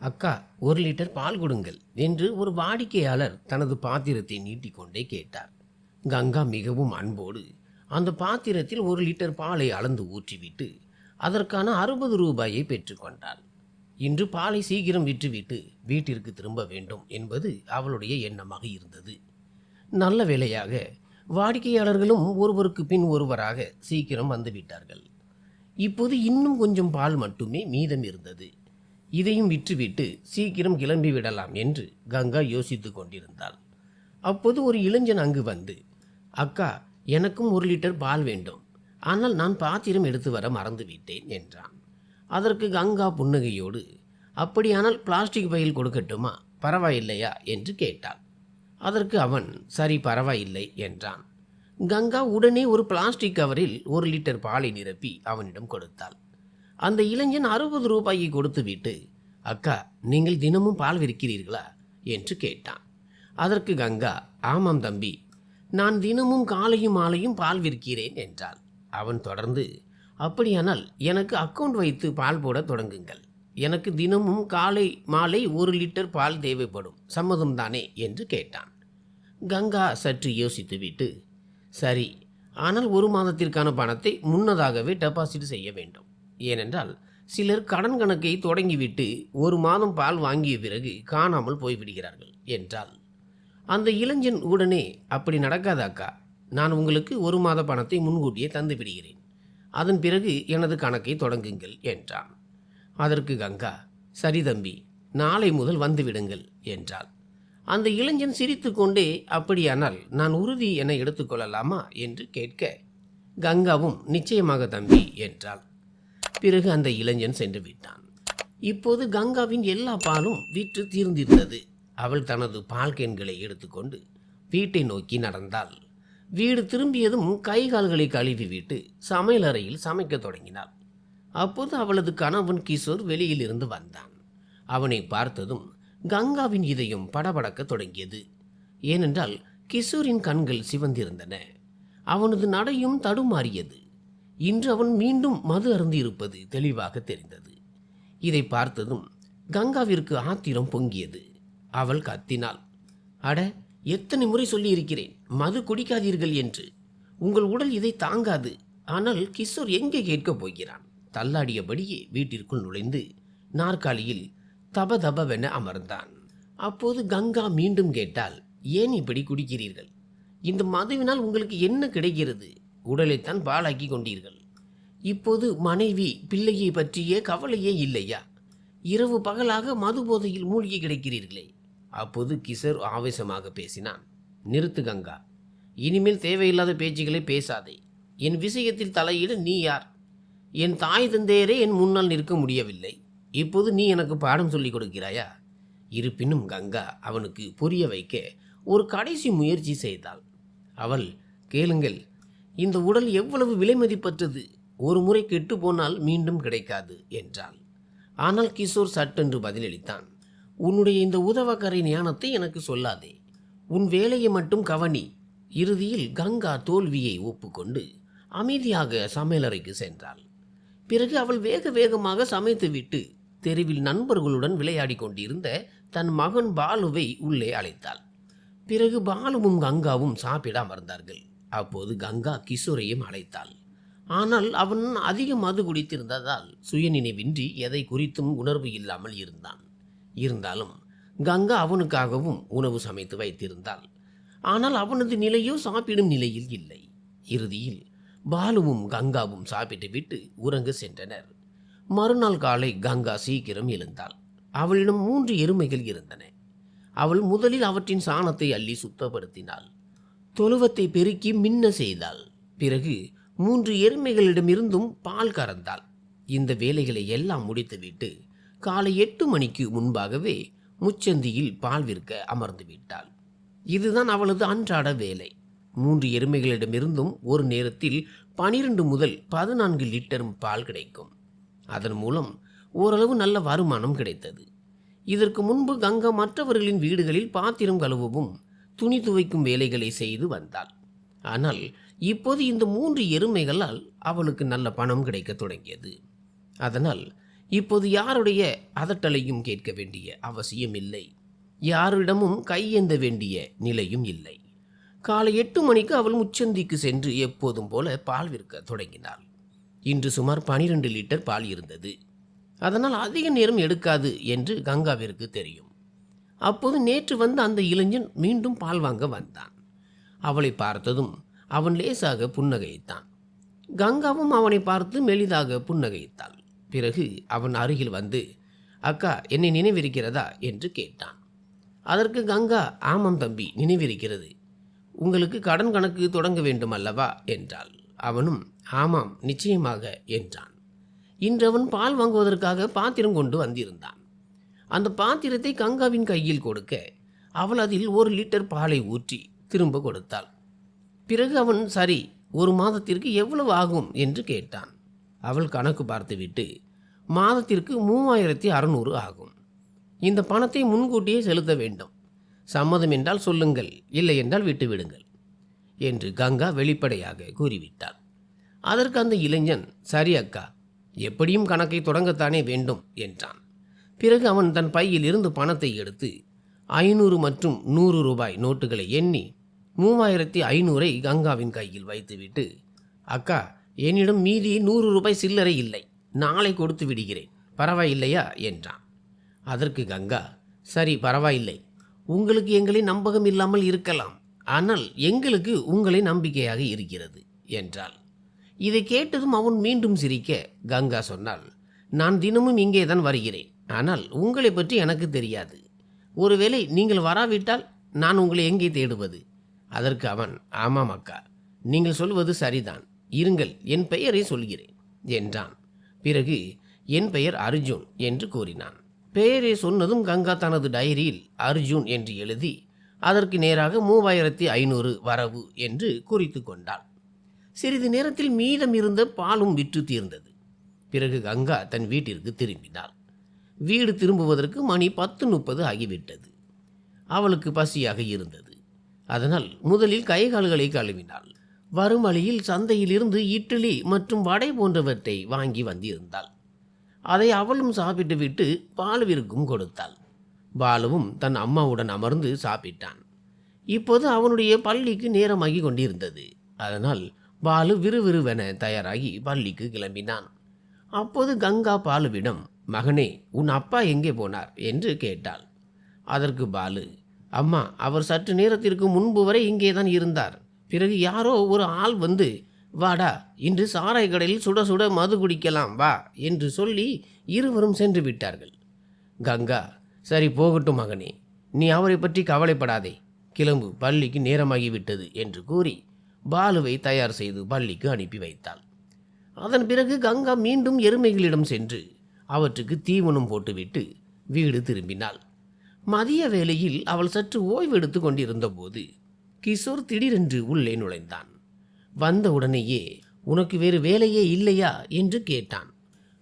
அக்கா, 1 லிட்டர் பால் கொடுங்கள் என்று ஒரு வாடிக்கையாளர் தனது பாத்திரத்தை நீட்டிக்கொண்டே கேட்டார். கங்கா மிகவும் அன்போடு அந்த பாத்திரத்தில் 1 லிட்டர் பாலை அளந்து ஊற்றிவிட்டு அதற்கான 60 ரூபாயை பெற்றுக்கொண்டாள். இன்று பாலை சீக்கிரம் விற்றுவிட்டு வீட்டிற்கு திரும்ப வேண்டும் என்பது அவளுடைய எண்ணமாக இருந்தது. நல்ல வேளையாக வாடிக்கையாளர்களும் ஒருவருக்கு பின் ஒருவராக சீக்கிரம் வந்துவிட்டார்கள். இப்போது இன்னும் கொஞ்சம் பால் மட்டுமே மீதம் இருந்தது. இதையும் விற்றுவிட்டு சீக்கிரம் கிளம்பி விடலாம் என்று கங்கா யோசித்து கொண்டிருந்தாள். அப்போது ஒரு இளைஞன் அங்கு வந்து, அக்கா, எனக்கும் 1 லிட்டர் பால் வேண்டும். ஆனால் நான் பாத்திரம் எடுத்து வர மறந்துவிட்டேன் என்றான். அதற்கு கங்கா புன்னகையோடு, அப்படியானால் பிளாஸ்டிக் பையில் கொடுக்கட்டுமா, பரவாயில்லையா என்று கேட்டாள். அதற்கு அவன் சரி, பரவாயில்லை என்றான். கங்கா உடனே ஒரு பிளாஸ்டிக் கவரில் 1 லிட்டர் பாலை நிரப்பி அவனிடம் கொடுத்தாள். அந்த இளைஞன் 60 ரூபாயை கொடுத்துவிட்டு, அக்கா, நீங்கள் தினமும் பால் விற்கிறீர்களா என்று கேட்டான். அதற்கு கங்கா, ஆமாம் தம்பி, நான் தினமும் காலையும் மாலையும் பால் விற்கிறேன் என்றாள். அவன் தொடர்ந்து, அப்படியானால் எனக்கு அக்கவுண்ட் வைத்து பால் போட தொடங்குங்கள். எனக்கு தினமும் காலை மாலை 1 லிட்டர் பால் தேவைப்படும், சம்மதம்தானே என்று கேட்டான். கங்கா சற்று யோசித்துவிட்டு, சரி, ஆனால் 1 மாதத்திற்கான பணத்தை முன்னதாகவே டெபாசிட் செய்ய வேண்டும். ஏனென்றால் சிலர் கடன் கணக்கை தொடங்கிவிட்டு 1 மாதம் பால் வாங்கிய பிறகு காணாமல் போய்விடுகிறார்கள் என்றாள். அந்த இளைஞன் உடனே, அப்படி நடக்காத அக்கா, நான் உங்களுக்கு 1 மாத பணத்தை முன்கூட்டியே தந்து விடுகிறேன். அதன் பிறகு எனது கணக்கை தொடங்குங்கள் என்றான். அதற்கு கங்கா, சரி தம்பி, நாளை முதல் வந்துவிடுங்கள் என்றாள். அந்த இளைஞன் சிரித்து கொண்டே, அப்படியானால் நான் உறுதி என எடுத்துக்கொள்ளலாமா என்று கேட்க, கங்காவும் நிச்சயமாக தம்பி என்றாள். பிறகு அந்த இளைஞன் சென்று விட்டான். இப்போது கங்காவின் எல்லா பாலும் விற்று தீர்ந்திருந்தது. அவள் தனது பால் கேன்களை எடுத்துக்கொண்டு வீட்டை நோக்கி நடந்தாள். வீடு திரும்பியதும் கை கால்களை கழுவிவிட்டு சமையலறையில் சமைக்க தொடங்கினாள். அப்போது அவளது கணவன் கிஷோர் வெளியில் இருந்து வந்தான். அவனை பார்த்ததும் கங்காவின் இதயம் படபடக்க தொடங்கியது. ஏனென்றால் கிஷோரின் கண்கள் சிவந்திருந்தன. அவனது நடையும் தடுமாறியது. இன்று அவன் மீண்டும் மது அருந்தியிருப்பது தெளிவாக தெரிந்தது. இதை பார்த்ததும் கங்காவிற்கு ஆத்திரம் பொங்கியது. அவள் கத்தினாள், அட, எத்தனை முறை சொல்லியிருக்கிறேன் மது குடிக்காதீர்கள் என்று. உங்கள் உடல் இதை தாங்காது. ஆனால் கிஷோர் எங்கே கேட்கப் போகிறான்? தள்ளாடியபடியே வீட்டிற்குள் நுழைந்து நாற்காலியில் தபதபவென அமர்ந்தான். அப்போது கங்கா மீண்டும் கேட்டாள், ஏன் இப்படி குடிக்கிறீர்கள்? இந்த மதுவினால் உங்களுக்கு என்ன கிடைக்கிறது? உடலைத்தான் பாழாக்கி கொண்டீர்கள். இப்போது மனைவி பிள்ளையை பற்றிய கவலையே இல்லையா? இரவு பகலாக மது போதையில் மூழ்கி கிடக்கிறீர்களே. அப்போது கிஷோர் ஆவேசமாக பேசினான். நிறுத்து கங்கா, இனிமேல் தேவையில்லாத பேச்சுக்களை பேசாதே. என் விஷயத்தில் தலையிட நீ யார்? என் தாய் தந்தையரே என் முன்னால் நிற்க முடியவில்லை. இப்போது நீ எனக்கு பாடம் சொல்லிக் கொடுக்கிறாயா? இருப்பினும் கங்கா அவனுக்கு புரிய வைக்க ஒரு கடைசி முயற்சி செய்தாள். அவள், கேளுங்கள், இந்த உடல் எவ்வளவு விலை மதிப்பற்றது. ஒரு முறை கெட்டு போனால் மீண்டும் கிடைக்காது என்றாள். ஆனால் கிஷோர் சட்டென்று பதிலளித்தான், உன்னுடைய இந்த உதவக்கரை ஞானத்தை எனக்கு சொல்லாதே. உன் வேலையை மட்டும் கவனி. இறுதியில் கங்கா தோல்வியை ஒப்புக்கொண்டு அமைதியாக சமையலறைக்கு சென்றாள். பிறகு அவள் வேக வேகமாக சமைத்துவிட்டு தெருவில் நண்பர்களுடன் விளையாடி கொண்டிருந்த தன் மகன் பாலுவை உள்ளே அழைத்தாள். பிறகு பாலுவும் கங்காவும் சாப்பிட அமர்ந்தார்கள். அப்போது கங்கா கிஷோரையும் அழைத்தாள். ஆனால் அவன் அதிக மது குடித்திருந்ததால் சுயநினைவின்றி எதை குறித்தும் உணர்வு இல்லாமல் இருந்தாலும் கங்கா அவனுக்காகவும் உணவு சமைத்து வைத்திருந்தாள். ஆனால் அவனது நிலையோ சாப்பிடும் நிலையில் இல்லை. இறுதியில் பாலுவும் கங்காவும் சாப்பிட்டு விட்டு உறங்க சென்றனர். மறுநாள் காலை கங்கா சீக்கிரம் எழுந்தாள். அவளிடம் 3 எருமைகள் இருந்தன. அவள் முதலில் அவற்றின் சாணத்தை அள்ளி சுத்தப்படுத்தினாள். தொழுவத்தை பெருக்கி மின்ன செய்தாள். பிறகு 3 எருமைகளிடமிருந்தும் பால் கறந்தாள். இந்த வேலைகளை எல்லாம் முடித்துவிட்டு காலை 8 மணிக்கு முன்பாகவே முச்சந்தியில் பால் விற்க அமர்ந்து விட்டாள். இதுதான் அவளது அன்றாட வேலை. 3 எருமைகளிடமிருந்தும் ஒரு நேரத்தில் 12 முதல் 14 லிட்டர் பால் கிடைக்கும். அதன் மூலம் ஓரளவு நல்ல வருமானம் கிடைத்தது. இதற்கு முன்பு கங்கா மற்றவர்களின் வீடுகளில் பாத்திரம் கழுவவும் துணி துவைக்கும் வேலைகளை செய்து வந்தாள். ஆனால் இப்போது இந்த 3 எருமைகளால் அவளுக்கு நல்ல பணம் கிடைக்க தொடங்கியது. அதனால் இப்போது யாருடைய அதட்டலையும் கேட்க வேண்டிய அவசியம் இல்லை. யாரிடமும் கையேந்த வேண்டிய நிலையும் இல்லை. காலை 8 மணிக்கு அவள் முச்சந்திக்கு சென்று எப்போதும் போல பால் விற்க தொடங்கினாள். இன்று சுமார் 12 லிட்டர் பால் இருந்தது. அதனால் அதிக நேரம் எடுக்காது என்று கங்காவிற்கு தெரியும். அப்போது நேற்று வந்த அந்த இளைஞன் மீண்டும் பால் வாங்க வந்தான். அவளை பார்த்ததும் அவன் லேசாக புன்னகைத்தான். கங்காவும் அவனை பார்த்து மெலிதாக புன்னகைத்தாள். பிறகு அவன் அருகில் வந்து, அக்கா, என்னை நினைவிருக்கிறதா என்று கேட்டான். அதற்கு கங்கா, ஆமாம் தம்பி, நினைவிருக்கிறது. உங்களுக்கு கடன் கணக்கு தொடங்க வேண்டும் அல்லவா என்றாள். அவனும் ஆமாம், நிச்சயமாக என்றான். இன்று அவன் பால் வாங்குவதற்காக பாத்திரம் கொண்டு வந்திருந்தான். அந்த பாத்திரத்தை கங்காவின் கையில் கொடுக்க அவள் அதில் 1 லிட்டர் பாலை ஊற்றி திரும்ப கொடுத்தாள். பிறகு அவன், சரி, 1 மாதத்திற்கு எவ்வளவு ஆகும் என்று கேட்டான். அவள் கணக்கு பார்த்துவிட்டு, மாதத்திற்கு 3600 ஆகும். இந்த பணத்தை முன்கூட்டியே செலுத்த வேண்டும். சம்மதம் என்றால் சொல்லுங்கள், இல்லை என்றால் விட்டுவிடுங்கள் என்று கங்கா வெளிப்படையாக கூறிவிட்டாள். அதற்கு அந்த இளைஞன், சரி அக்கா, எப்படியும் கணக்கை தொடங்கத்தானே வேண்டும் என்றான். பிறகு அவன் தன் பையில் இருந்து பணத்தை எடுத்து 500 மற்றும் 100 ரூபாய் நோட்டுகளை எண்ணி 3500 கங்காவின் கையில் வைத்துவிட்டு, அக்கா, என்னிடம் மீதி 100 ரூபாய் சில்லறை இல்லை, நாளை கொடுத்து விடுகிறேன், பரவாயில்லையா என்றான். அதற்கு கங்கா, சரி, பரவாயில்லை, உங்களுக்கு எங்களை நம்பகம் இல்லாமல் இருக்கலாம், ஆனால் எங்களுக்கு உங்களை நம்பிக்கையாக இருக்கிறது என்றாள். இதை கேட்டதும் அவன் மீண்டும் சிரிக்க கங்கா சொன்னாள், நான் தினமும் இங்கே தான் வருகிறேன், ஆனால் உங்களை பற்றி எனக்கு தெரியாது. ஒருவேளை நீங்கள் வராவிட்டால் நான் உங்களை எங்கே தேடுவது? அதற்கு அவன், ஆமாம் அக்கா, நீங்கள் சொல்வது சரிதான், இருங்கள், என் பெயரை சொல்கிறேன் என்றான். பிறகு என் பெயர் அர்ஜுன் என்று கூறினான். பெயரை சொன்னதும் கங்கா தனது டைரியில் அர்ஜுன் என்று எழுதி அதற்கு நேராக 3500 வரவு என்று குறித்து கொண்டாள். சிறிது நேரத்தில் மீதம் இருந்த பாலும் விற்று தீர்ந்தது. பிறகு கங்கா தன் வீட்டிற்கு திரும்பினாள். வீடு திரும்புவதற்கு மணி 10:30 ஆகிவிட்டது. அவளுக்கு பசியாக இருந்தது. அதனால் முதலில் கைகால்களை கழுவினாள். வரும் வழியில் சந்தையிலிருந்து இட்லி மற்றும் வடை போன்றவற்றை வாங்கி வந்திருந்தாள். அதை அவளும் சாப்பிட்டு விட்டு பாலுவிற்கும் கொடுத்தாள். பாலுவும் தன் அம்மாவுடன் அமர்ந்து சாப்பிட்டான். இப்போது அவனுடைய பள்ளிக்கு நேரமாகி கொண்டிருந்தது. அதனால் பாலு விறுவிறுவென தயாராகி பள்ளிக்கு கிளம்பினான். அப்போது கங்கா பாலுவிடம், மகனே, உன் அப்பா எங்கே போனார் என்று கேட்டாள். அதற்கு பாலு, அம்மா, அவர் சற்று நேரத்திற்கு முன்பு வரை இங்கே தான் இருந்தார். பிறகு யாரோ ஒரு ஆள் வந்து, வாடா, இன்று சாராய் கடையில் சுட சுட மது குடிக்கலாம் வா என்று சொல்லி இருவரும் சென்று விட்டார்கள். கங்கா, சரி, போகட்டும் மகனே, நீ அவரை பற்றி கவலைப்படாதே, கிளம்பு, பள்ளிக்கு நேரமாகிவிட்டது என்று கூறி பாலுவை தயார் செய்து பள்ளிக்கு அனுப்பி வைத்தாள். அதன் பிறகு கங்கா மீண்டும் எருமைகளிடம் சென்று அவற்றுக்கு தீவனம் போட்டுவிட்டு வீடு திரும்பினாள். மதிய வேளையில் அவள் சற்று ஓய்வெடுத்து கொண்டிருந்த போது கிஷோர் திடீரென்று உள்ளே நுழைந்தான். வந்த உடனேயே, உனக்கு வேறு வேலையே இல்லையா என்று கேட்டான்.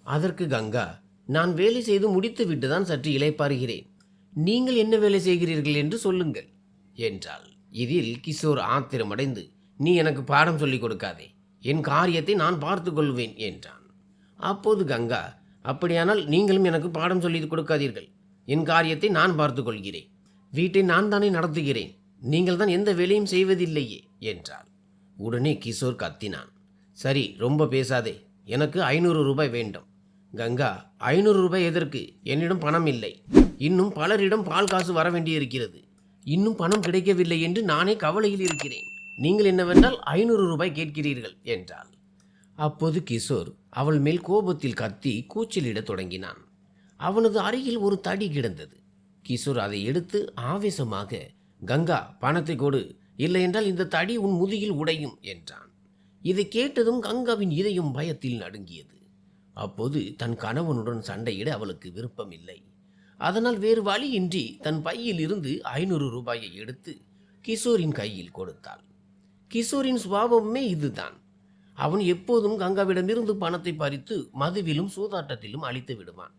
அதற்கு கங்கா, நான் வேலை செய்து முடித்து விட்டுதான் சற்று இளைப்பாறுகிறேன், நீங்கள் என்ன வேலை செய்கிறீர்கள் என்று சொல்லுங்கள் என்றாள். இதில் கிஷோர் ஆத்திரமடைந்து, நீ எனக்கு பாடம் சொல்லிக் கொடுக்காதே, என் காரியத்தை நான் பார்த்து கொள்வேன் என்றான். அப்போது கங்கா, அப்படியானால் நீங்களும் எனக்கு பாடம் சொல்லி கொடுக்காதீர்கள், என் காரியத்தை நான் பார்த்து கொள்கிறேன், வீட்டை நான் தானே நடத்துகிறேன், நீங்கள் தான் எந்த வேலையும் செய்வதில்லையே என்றாள். உடனே கிஷோர் கத்தினான், சரி, ரொம்ப பேசாதே, எனக்கு 500 ரூபாய் வேண்டும். கங்கா, 500 ரூபாய் எதற்கு? என்னிடம் பணம் இல்லை, இன்னும் பலரிடம் பால் காசு வர வேண்டியிருக்கிறது, இன்னும் பணம் கிடைக்கவில்லை என்று நானே கவலையில் இருக்கிறேன், நீங்கள் என்னவென்றால் 500 ரூபாய் கேட்கிறீர்கள் என்றாள். அப்போது கிஷோர் அவள் மேல் கோபத்தில் கத்தி கூச்சலிடத் தொடங்கினான். அவனது அருகில் ஒரு தடி கிடந்தது. கிஷோர் அதை எடுத்து ஆவேசமாக, கங்கா, பணத்தை கொடு, இல்லையென்றால் இந்த தடி உன் முதுகில் உடையும் என்றான். இதை கேட்டதும் கங்காவின் இதயம் பயத்தில் நடுங்கியது. அப்போது தன் கணவனுடன் சண்டையிட அவளுக்கு விருப்பம் இல்லை. அதனால் வேறு வழியின்றி தன் பையில் இருந்து 500 ரூபாயை எடுத்து கிஷோரின் கையில் கொடுத்தாள். கிஷோரின் சுபாவமே இதுதான். அவன் எப்போதும் கங்காவிடமிருந்து பணத்தை பறித்து மதுவிலும் சூதாட்டத்திலும் அழித்து விடுவான்.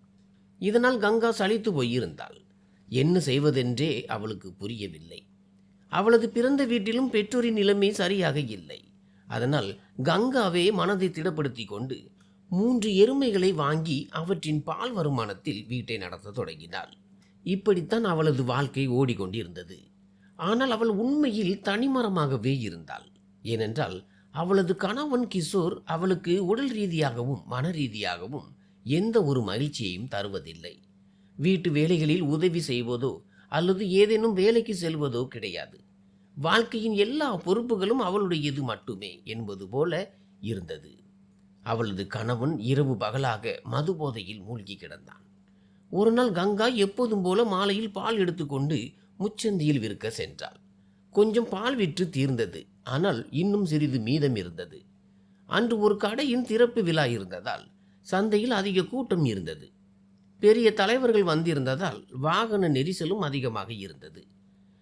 இதனால் கங்கா சலித்து போயிருந்தாள். என்ன செய்வதென்றே அவளுக்கு புரியவில்லை. அவளது பிறந்த வீட்டிலும் பெற்றோரின் நிலைமை சரியாக இல்லை. அதனால் கங்காவே மனதை திடப்படுத்தி கொண்டு 3 எருமைகளை வாங்கி அவற்றின் பால் வருமானத்தில் வீட்டை நடத்த தொடங்கினாள். இப்படித்தான் அவளது வாழ்க்கை ஓடிக்கொண்டிருந்தது. ஆனால் அவள் உண்மையில் தனிமரமாகவே இருந்தாள். ஏனென்றால் அவளது கணவன் கிஷோர் அவளுக்கு உடல் ரீதியாகவும் மன ரீதியாகவும் எந்த ஒரு மகிழ்ச்சியையும் தருவதில்லை. வீட்டு வேலைகளில் உதவி செய்வதோ அல்லது ஏதேனும் வேலைக்கு செல்வதோ கிடையாது. வாழ்க்கையின் எல்லா பொறுப்புகளும் அவளுடையது மட்டுமே என்பது போல இருந்தது. அவளது கணவன் இரவு பகலாக மது போதையில் மூழ்கி கிடந்தான். ஒரு நாள் கங்கா எப்போதும் போல மாலையில் பால் எடுத்துக்கொண்டு முச்சந்தியில் விற்க சென்றாள். கொஞ்சம் பால் விற்று தீர்ந்தது. ஆனால் இன்னும் சிறிது மீதம் இருந்தது. அன்று ஒரு கடையின் திறப்பு விழா இருந்ததால் சந்தையில் அதிக கூட்டம் இருந்தது. பெரிய தலைவர்கள் வந்திருந்ததால் வாகன நெரிசலும் அதிகமாக இருந்தது.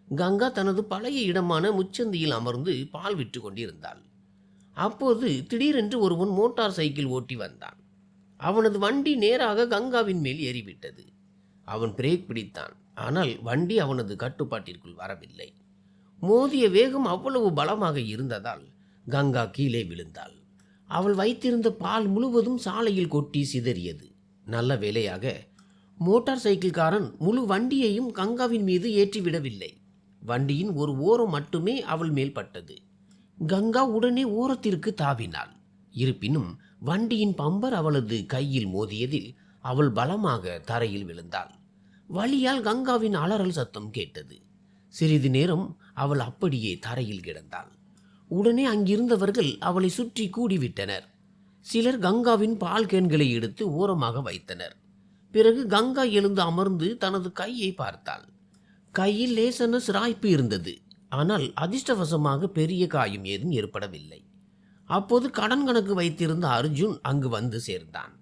கங்கா தனது பழைய இடமான முச்சந்தியில் அமர்ந்து பால் விற்று கொண்டிருந்தாள். அப்போது திடீரென்று ஒருவன் மோட்டார் சைக்கிள் ஓட்டி வந்தான். அவனது வண்டி நேராக கங்காவின் மேல் ஏறிவிட்டது. அவன் பிரேக் பிடித்தான். ஆனால் வண்டி அவனது கட்டுப்பாட்டிற்குள் வரவில்லை. மோதிய வேகம் அவ்வளவு பலமாக இருந்ததால் கங்கா கீழே விழுந்தாள். அவள் வைத்திருந்த பால் முழுவதும் சாலையில் கொட்டி சிதறியது. நல்ல வேளையாக மோட்டார் சைக்கிள்காரன் முழு வண்டியையும் கங்காவின் மீது ஏற்றிவிடவில்லை. வண்டியின் ஒரு ஓரம் மட்டுமே அவள் மேல் பட்டது. கங்கா உடனே ஓரத்திற்கு தாவினாள். இருப்பினும் வண்டியின் பம்பர் அவளது கையில் மோதியதில் அவள் பலமாக தரையில் விழுந்தாள். வலியால் கங்காவின் அலறல் சத்தம் கேட்டது. சிறிது நேரம் அவள் அப்படியே தரையில் கிடந்தாள். உடனே அங்கிருந்தவர்கள் அவளை சுற்றி கூடிவிட்டனர். சிலர் கங்காவின் பால் கேன்களை எடுத்து ஓரமாக வைத்தனர். பிறகு கங்கா எழுந்து அமர்ந்து தனது கையை பார்த்தாள். கையில் லேசான சிராய்ப்பு இருந்தது. ஆனால் அதிர்ஷ்டவசமாக பெரிய காயம் ஏதும் ஏற்படவில்லை. அப்போது கடன் கணக்கு வைத்திருந்த அர்ஜுன் அங்கு வந்து சேர்ந்தான்.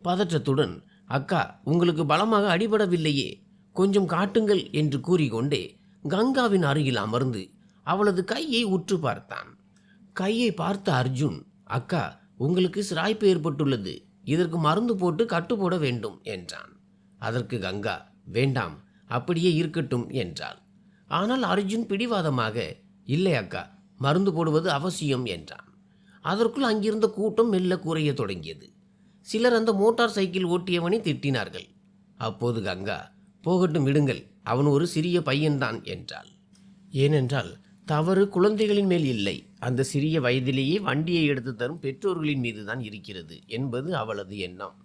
பதற்றத்துடன், அக்கா, உங்களுக்கு பலமாக அடிபடவில்லையே, கொஞ்சம் காட்டுங்கள் என்று கூறிக்கொண்டே கங்காவின் அருகில் அமர்ந்து அவளது கையை உற்று பார்த்தான். கையை பார்த்த அர்ஜுன், அக்கா, உங்களுக்கு சிராய்ப்பு ஏற்பட்டுள்ளது, இதற்கு மருந்து போட்டு கட்டு போட வேண்டும் என்றான். அதற்கு கங்கா, வேண்டாம், அப்படியே இருக்கட்டும் என்றாள். ஆனால் அர்ஜுன் பிடிவாதமாக, இல்லை அக்கா, மருந்து போடுவது அவசியம் என்றான். அதற்குள் அங்கிருந்த கூட்டம் மெல்ல குறைய தொடங்கியது. சிலர் அந்த மோட்டார் சைக்கிள் ஓட்டியவனை திட்டினார்கள். அப்போது கங்கா, போகட்டும், விடுங்கள், அவன் ஒரு சிறிய பையன்தான் என்றாள். ஏனென்றால் தவறு குழந்தைகளின் மேல் இல்லை, அந்த சிறிய வயதிலேயே வண்டியை எடுத்து தரும் பெற்றோர்களின் மீதுதான் இருக்கிறது என்பது அவளது எண்ணம்.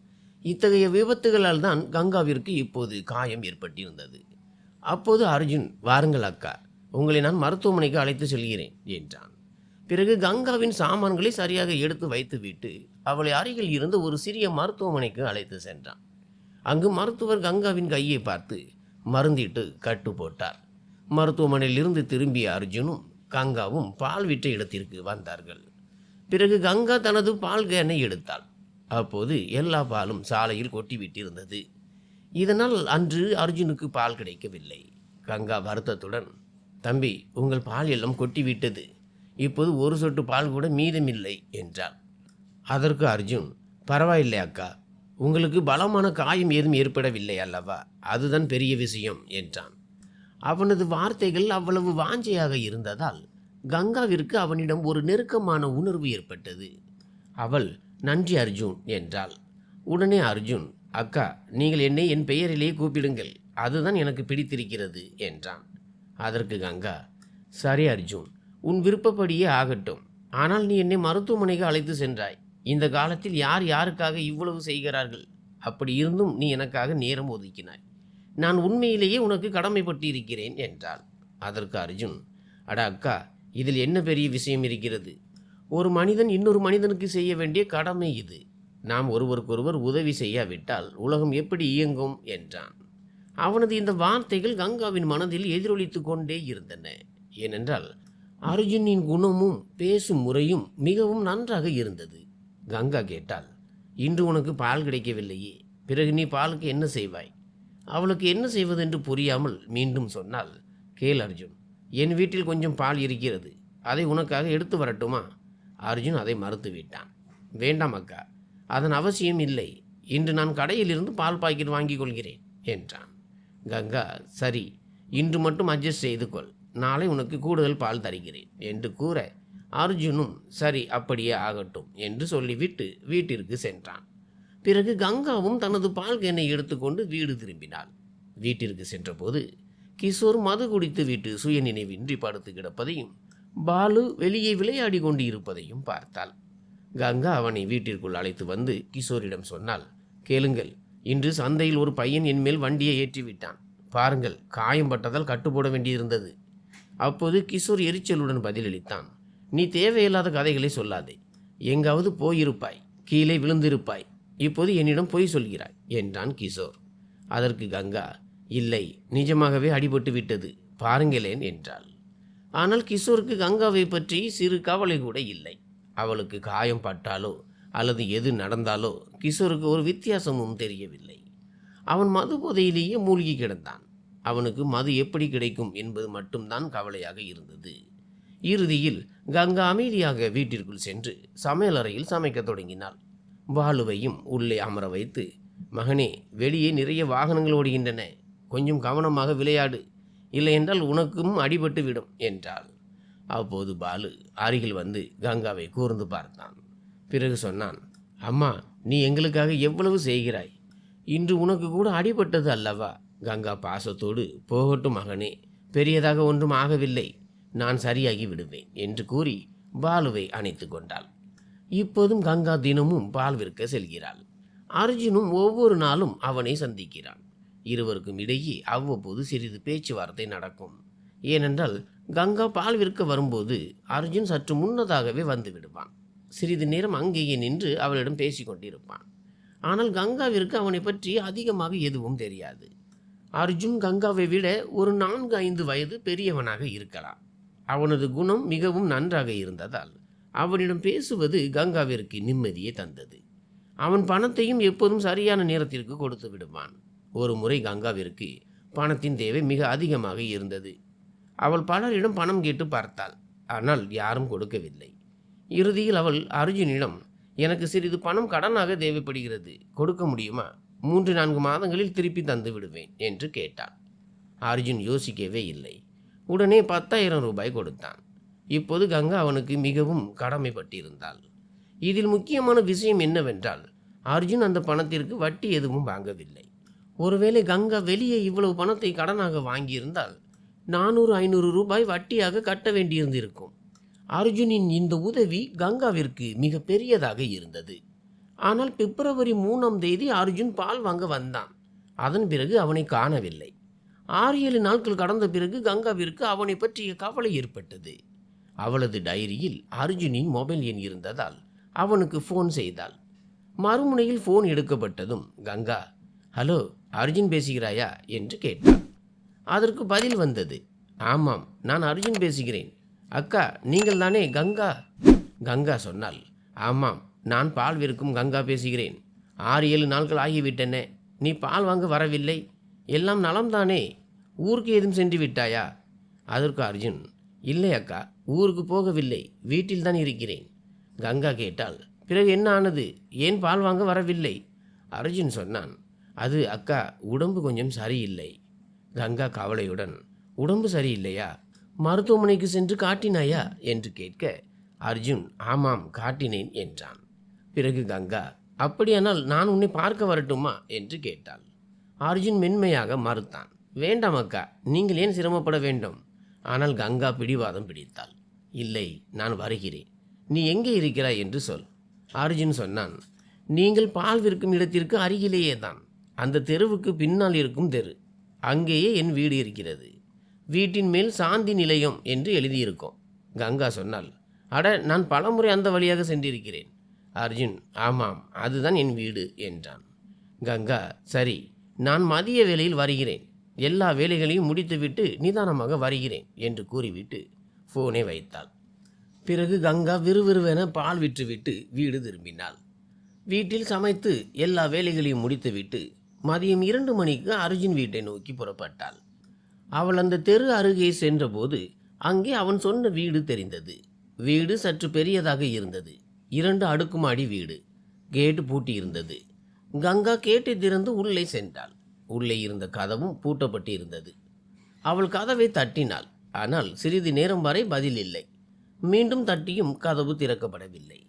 இத்தகைய விபத்துகளால் தான் கங்காவிற்கு இப்போது காயம் ஏற்பட்டிருந்தது. அப்போது அர்ஜுன், வாருங்கள் அக்கா, உங்களை நான் மருத்துவமனைக்கு அழைத்து செல்கிறேன் என்றான். பிறகு கங்காவின் சாமான்களை சரியாக எடுத்து வைத்துவிட்டு அவளை அருகில் இருந்து ஒரு சிறிய மருத்துவமனைக்கு அழைத்து சென்றான். அங்கு மருத்துவர் கங்காவின் கையை பார்த்து மருந்திட்டு கட்டு போட்டார். மருத்துவமனையிலிருந்து திரும்பிய அர்ஜுனும் கங்காவும் பால் விற்ற இடத்திற்கு வந்தார்கள். பிறகு கங்கா தனது பால் கேனை எடுத்தாள். அப்போது எல்லா பாலும் சாலையில் கொட்டிவிட்டிருந்தது. இதனால் அன்று அர்ஜுனுக்கு பால் கிடைக்கவில்லை. கங்கா வருத்தத்துடன், தம்பி, உங்கள் பால் எல்லாம் கொட்டிவிட்டது, இப்போது ஒரு சொட்டு பால் கூட மீதமில்லை என்றாள். அதற்கு அர்ஜுன், பரவாயில்லை அக்கா, உங்களுக்கு பலமான காயம் ஏதும் ஏற்படவில்லை அல்லவா, அதுதான் பெரிய விஷயம் என்றான். அவனது வார்த்தைகள் அவ்வளவு வாஞ்சையாக இருந்ததால் கங்காவிற்கு அவனிடம் ஒரு நெருக்கமான உணர்வு ஏற்பட்டது. அவள், நன்றி அர்ஜுன் என்றாள். உடனே அர்ஜுன், அக்கா, நீங்கள் என்னை என் பெயரிலேயே கூப்பிடுங்கள், அதுதான் எனக்கு பிடித்திருக்கிறது என்றான். அதற்கு கங்கா, சரி அர்ஜுன், உன் விருப்பப்படியே ஆகட்டும். ஆனால் நீ என்னை மருத்துவமனைக்கு அழைத்து சென்றாய். இந்த காலத்தில் யார் யாருக்காக இவ்வளவு செய்கிறார்கள்? அப்படி இருந்தும் நீ எனக்காக நேரம் ஒதுக்கினாய். நான் உண்மையிலேயே உனக்கு கடமைப்பட்டு இருக்கிறேன் என்றாள். அதற்கு அர்ஜுன், அட அக்கா, இதில் என்ன பெரிய விஷயம் இருக்கிறது? ஒரு மனிதன் இன்னொரு மனிதனுக்கு செய்ய வேண்டிய கடமை இது. நாம் ஒருவருக்கொருவர் உதவி செய்யாவிட்டால் உலகம் எப்படி இயங்கும் என்றான். அவனது இந்த வார்த்தைகள் கங்காவின் மனதில் எதிரொலித்து கொண்டே இருந்தன. ஏனென்றால் அர்ஜுனின் குணமும் பேசும் முறையும் மிகவும் நன்றாக இருந்தது. கங்கா கேட்டாள், இன்று உனக்கு பால் கிடைக்கவில்லையே, பிறகு நீ பாலுக்கு என்ன செய்வாய்? அவளுக்கு என்ன செய்வதென்று புரியாமல் மீண்டும் சொன்னால், கேள் அர்ஜுன், என் வீட்டில் கொஞ்சம் பால் இருக்கிறது, அதை உனக்காக எடுத்து வரட்டுமா? அர்ஜுன் அதை மறுத்துவிட்டான். வேண்டாம் அக்கா, அதன் அவசியம் இல்லை, இன்று நான் கடையிலிருந்து பால் பாக்கெட் வாங்கி கொள்கிறேன் என்றான். கங்கா, சரி, இன்று மட்டும் அட்ஜஸ்ட் செய்து கொள், நாளை உனக்கு கூடுதல் பால் தருகிறேன் என்று கூற அர்ஜுனும் சரி அப்படியே ஆகட்டும் என்று சொல்லிவிட்டு வீட்டிற்கு சென்றான். பிறகு கங்காவும் தனது பால் கேனை எடுத்துக்கொண்டு வீடு திரும்பினாள். வீட்டிற்கு சென்றபோது கிஷோர் மது குடித்து விட்டு சுயநினைவின்றி படுத்து கிடப்பதையும் பாலு வெளியே விளையாடி கொண்டு இருப்பதையும் பார்த்தாள். கங்கா அவனை வீட்டிற்குள் அழைத்து வந்து கிஷோரிடம் சொன்னாள், கேளுங்கள், இன்று சந்தையில் ஒரு பையன் என் மேல் வண்டியை ஏற்றிவிட்டான். பாருங்கள், காயம் பட்டதால் கட்டுப்போட வேண்டியிருந்தது. அப்போது கிஷோர் எரிச்சலுடன் பதிலளித்தான், நீ தேவையில்லாத கதைகளை சொல்லாதே. எங்காவது போயிருப்பாய், கீழே விழுந்திருப்பாய், இப்போது என்னிடம் பொய் சொல்கிறாய் என்றான் கிஷோர். அதற்கு கங்கா, இல்லை, நிஜமாகவே அடிபட்டு விட்டது, பாருங்களேன் என்றாள். ஆனால் கிஷோருக்கு கங்காவை பற்றி சிறு கவலை கூட இல்லை. அவளுக்கு காயம் பட்டாலோ அல்லது எது நடந்தாலோ கிஷோருக்கு ஒரு வித்தியாசமும் தெரியவில்லை. அவன் மது போதையிலேயே மூழ்கி கிடந்தான். அவனுக்கு மது எப்படி கிடைக்கும் என்பது மட்டும்தான் கவலையாக இருந்தது. இறுதியில் கங்கா அமைதியாக வீட்டிற்குள் சென்று சமையலறையில் சமைக்க தொடங்கினாள். பாலுவையும் உள்ளே அமர வைத்து, மகனே, வெளியே நிறைய வாகனங்கள் ஓடுகின்றன, கொஞ்சம் கவனமாக விளையாடு, இல்லையென்றால் உனக்கும் அடிபட்டு விடும் என்றாள். அப்போது பாலு அருகில் வந்து கங்காவை கூர்ந்து பார்த்தான். பிறகு சொன்னான், அம்மா, நீ எங்களுக்காக எவ்வளவு செய்கிறாய், இன்று உனக்கு கூட அடிபட்டது அல்லவா? கங்கா பாசத்தோடு, போகட்டும் மகனே, பெரியதாக ஒன்றும் ஆகவில்லை, நான் சரியாகி விடுவேன் என்று கூறி பாலுவை அணைத்து கொண்டாள். இப்போதும் கங்கா தினமும் பால் விற்க செல்கிறாள். அர்ஜுனும் ஒவ்வொரு நாளும் அவனை சந்திக்கிறான். இருவருக்கும் இடையே அவ்வப்போது சிறிது பேச்சுவார்த்தை நடக்கும். ஏனென்றால் கங்கா பால் விற்க வரும்போது அர்ஜுன் சற்று முன்னதாகவே வந்து விடுவான். சிறிது நேரம் அங்கேயே நின்று அவளிடம் பேசி கொண்டிருப்பான். ஆனால் கங்காவிற்கு அவனை பற்றி அதிகமாக எதுவும் தெரியாது. அர்ஜுன் கங்காவை விட ஒரு 4-5 வயது பெரியவனாக இருக்கலாம். அவனது குணம் மிகவும் நன்றாக இருந்ததால் அவனிடம் பேசுவது கங்காவிற்கு நிம்மதியை தந்தது. அவன் பணத்தையும் எப்போதும் சரியான நேரத்திற்கு கொடுத்து விடுவான். ஒரு முறை கங்காவிற்கு பணத்தின் தேவை மிக அதிகமாக இருந்தது. அவள் பலரிடம் பணம் கேட்டு பார்த்தாள், ஆனால் யாரும் கொடுக்கவில்லை. இறுதியில் அவள் அர்ஜுனிடம், எனக்கு சிறிது பணம் கடனாக தேவைப்படுகிறது, கொடுக்க முடியுமா? 3-4 மாதங்களில் திருப்பி தந்து விடுவேன் என்று கேட்டாள். அர்ஜுன் யோசிக்கவே இல்லை. உடனே 10,000 ரூபாய் கொடுத்தான். இப்போது கங்கா அவனுக்கு மிகவும் கடமைப்பட்டிருந்தாள். இதில் முக்கியமான விஷயம் என்னவென்றால், அர்ஜுன் அந்த பணத்திற்கு வட்டி எதுவும் வாங்கவில்லை. ஒருவேளை கங்கா வெளியே இவ்வளவு பணத்தை கடனாக வாங்கியிருந்தால் 400-500 ரூபாய் வட்டியாக கட்ட வேண்டியிருந்திருக்கும். அர்ஜுனின் இந்த உதவி கங்காவிற்கு மிக பெரியதாக இருந்தது. ஆனால் பிப்ரவரி 3ஆம் தேதி அர்ஜுன் பால் வாங்க வந்தான். அதன் பிறகு அவனை காணவில்லை. 6-7 நாட்கள் கடந்த பிறகு கங்காவிற்கு அவனை பற்றிய கவலை ஏற்பட்டது. அவளது டைரியில் அர்ஜுனின் மொபைல் எண் இருந்ததால் அவனுக்கு ஃபோன் செய்தாள். மறுமுனையில் ஃபோன் எடுக்கப்பட்டதும் கங்கா, ஹலோ, அர்ஜுன் பேசுகிறாயா என்று கேட்டாள். அதற்கு பதில் வந்தது, ஆமாம், நான் அர்ஜுன் பேசுகிறேன். அக்கா, நீங்கள் தானே கங்கா? கங்கா சொன்னாள், ஆமாம், நான் பால் விற்கும் கங்கா பேசுகிறேன். 6-7 நாட்கள் ஆகிவிட்டன, நீ பால் வாங்க வரவில்லை. எல்லாம் நலம்தானே? ஊருக்கு ஏதும் சென்று விட்டாயா? அதற்கு அர்ஜுன், இல்லை அக்கா, ஊருக்கு போகவில்லை, வீட்டில் தான் இருக்கிறேன். கங்கா கேட்டாள், பிறகு என்ன ஆனது? ஏன் பால் வாங்க வரவில்லை? அர்ஜுன் சொன்னான், அது அக்கா, உடம்பு கொஞ்சம் சரியில்லை. கங்கா கவலையுடன், உடம்பு சரியில்லையா? மருத்துவமனைக்கு சென்று காட்டினாயா என்று கேட்க அர்ஜுன், ஆமாம், காட்டினேன் என்றான். பிறகு கங்கா, அப்படியானால் நான் உன்னை பார்க்க வரட்டுமா என்று கேட்டாள். அர்ஜுன் மென்மையாக மறுத்தான். வேண்டாம் அக்கா, நீங்கள் ஏன் சிரமப்பட வேண்டும்? ஆனால் கங்கா பிடிவாதம் பிடித்தாள். இல்லை, நான் வருகிறேன், நீ எங்கே இருக்கிறாய் என்று சொல். அர்ஜுன் சொன்னான், நீங்கள் பால் விற்கும் இடத்திற்கு அருகிலேயே தான், அந்த தெருவுக்கு பின்னால் இருக்கும் தெரு, அங்கேயே என் வீடு இருக்கிறது. வீட்டின் மேல் சாந்தி நிலையம் என்று எழுதியிருக்கோம். கங்கா சொன்னாள், அட, நான் பலமுறை அந்த வழியாக சென்றிருக்கிறேன். அர்ஜுன், ஆமாம், அதுதான் என் வீடு என்றான். கங்கா, சரி, நான் மதிய வேளையில் வருகிறேன், எல்லா வேலைகளையும் முடித்துவிட்டு நிதானமாக வருகிறேன் என்று கூறிவிட்டு ஃபோனை வைத்தாள். பிறகு கங்கா விறுவிறுவென பால் விற்றுவிட்டு வீடு திரும்பினாள். வீட்டில் சமைத்து எல்லா வேலைகளையும் முடித்துவிட்டு மதியம் 2 மணிக்கு அர்ஜுன் வீட்டை நோக்கி புறப்பட்டாள். அவள் அந்த தெரு அருகே சென்றபோது அங்கே அவன் சொன்ன வீடு தெரிந்தது. வீடு சற்று பெரியதாக இருந்தது. 2 அடுக்குமாடி வீடு. கேட்டு பூட்டி இருந்தது. கங்கா கேட்டை திறந்து உள்ளே சென்றாள். உள்ளே இருந்த கதவும் பூட்டப்பட்டு இருந்தது. அவள் கதவை தட்டினாள். ஆனால் சிறிது நேரம் வரை பதில் இல்லை. மீண்டும் தட்டியும் கதவு திறக்கப்படவில்லை.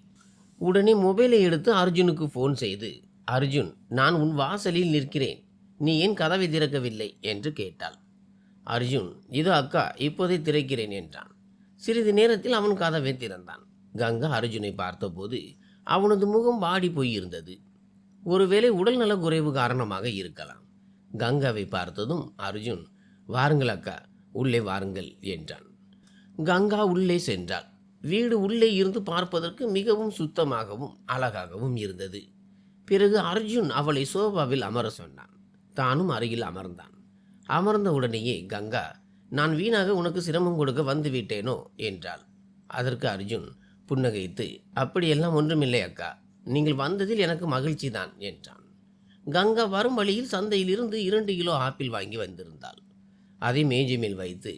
உடனே மொபைலை எடுத்து அர்ஜுனுக்கு ஃபோன் செய்து, அர்ஜுன், நான் உன் வாசலில் நிற்கிறேன், நீ ஏன் கதவை திறக்கவில்லை என்று கேட்டாள். அர்ஜுன், இது அக்கா, இப்போதே திறக்கிறேன் என்றான். சிறிது நேரத்தில் அவன் கதவை திறந்தான். கங்கா அர்ஜுனை பார்த்தபோது அவனது முகம் வாடி போயிருந்தது. ஒருவேளை உடல்நல குறைவு காரணமாக இருக்கலாம். கங்காவை பார்த்ததும் அர்ஜுன், வாருங்கள் அக்கா, உள்ளே வாருங்கள் என்றான். கங்கா உள்ளே சென்றாள். வீடு உள்ளே இருந்து பார்ப்பதற்கு மிகவும் சுத்தமாகவும் அழகாகவும் இருந்தது. பிறகு அர்ஜுன் அவளை சோபாவில் அமர சொன்னான். தானும் அருகில் அமர்ந்தான். அமர்ந்த உடனேயே கங்கா, நான் வீணாக உனக்கு சிரமம் கொடுக்க வந்து விட்டேனோ என்றாள். அதற்கு அர்ஜுன் புன்னகைத்து, அப்படியெல்லாம் ஒன்றுமில்லை அக்கா, நீங்கள் வந்ததில் எனக்கு மகிழ்ச்சி தான் என்றான். கங்கா வரும் வழியில் சந்தையிலிருந்து 2 கிலோ ஆப்பிள் வாங்கி வந்திருந்தாள். அதை மேஜை மேல் வைத்து,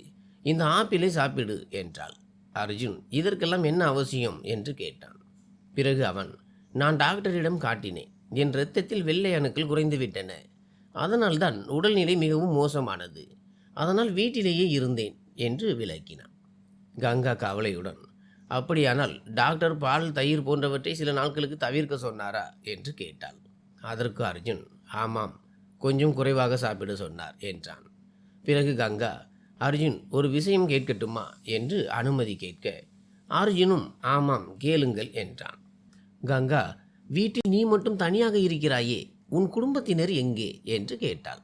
இந்த ஆப்பிளை சாப்பிடு என்றாள். அர்ஜுன், இதற்கெல்லாம் என்ன அவசியம் என்று கேட்டான். பிறகு அவன், நான் டாக்டரிடம் காட்டினேன், என் இரத்தத்தில் வெள்ளை அணுக்கள் குறைந்து விட்டன, அதனால்தான் உடல்நிலை மிகவும் மோசமானது, அதனால் வீட்டிலேயே இருந்தேன் என்று விளக்கினான். கங்கா கவலையுடன், அப்படியானால் டாக்டர் பால், தயிர் போன்றவற்றை சில நாட்களுக்கு தவிர்க்க சொன்னாரா என்று கேட்டாள். அதற்கு அர்ஜுன், ஆமாம், கொஞ்சம் குறைவாக சாப்பிட சொன்னார் என்றான். பிறகு கங்கா, அர்ஜுன், ஒரு விஷயம் கேட்கட்டுமா என்று அனுமதி கேட்க, அர்ஜுனும் ஆமாம் கேளுங்கள் என்றான். கங்கா, வீட்டில் நீ மட்டும் தனியாக இருக்கிறாயே, உன் குடும்பத்தினர் எங்கே என்று கேட்டாள்.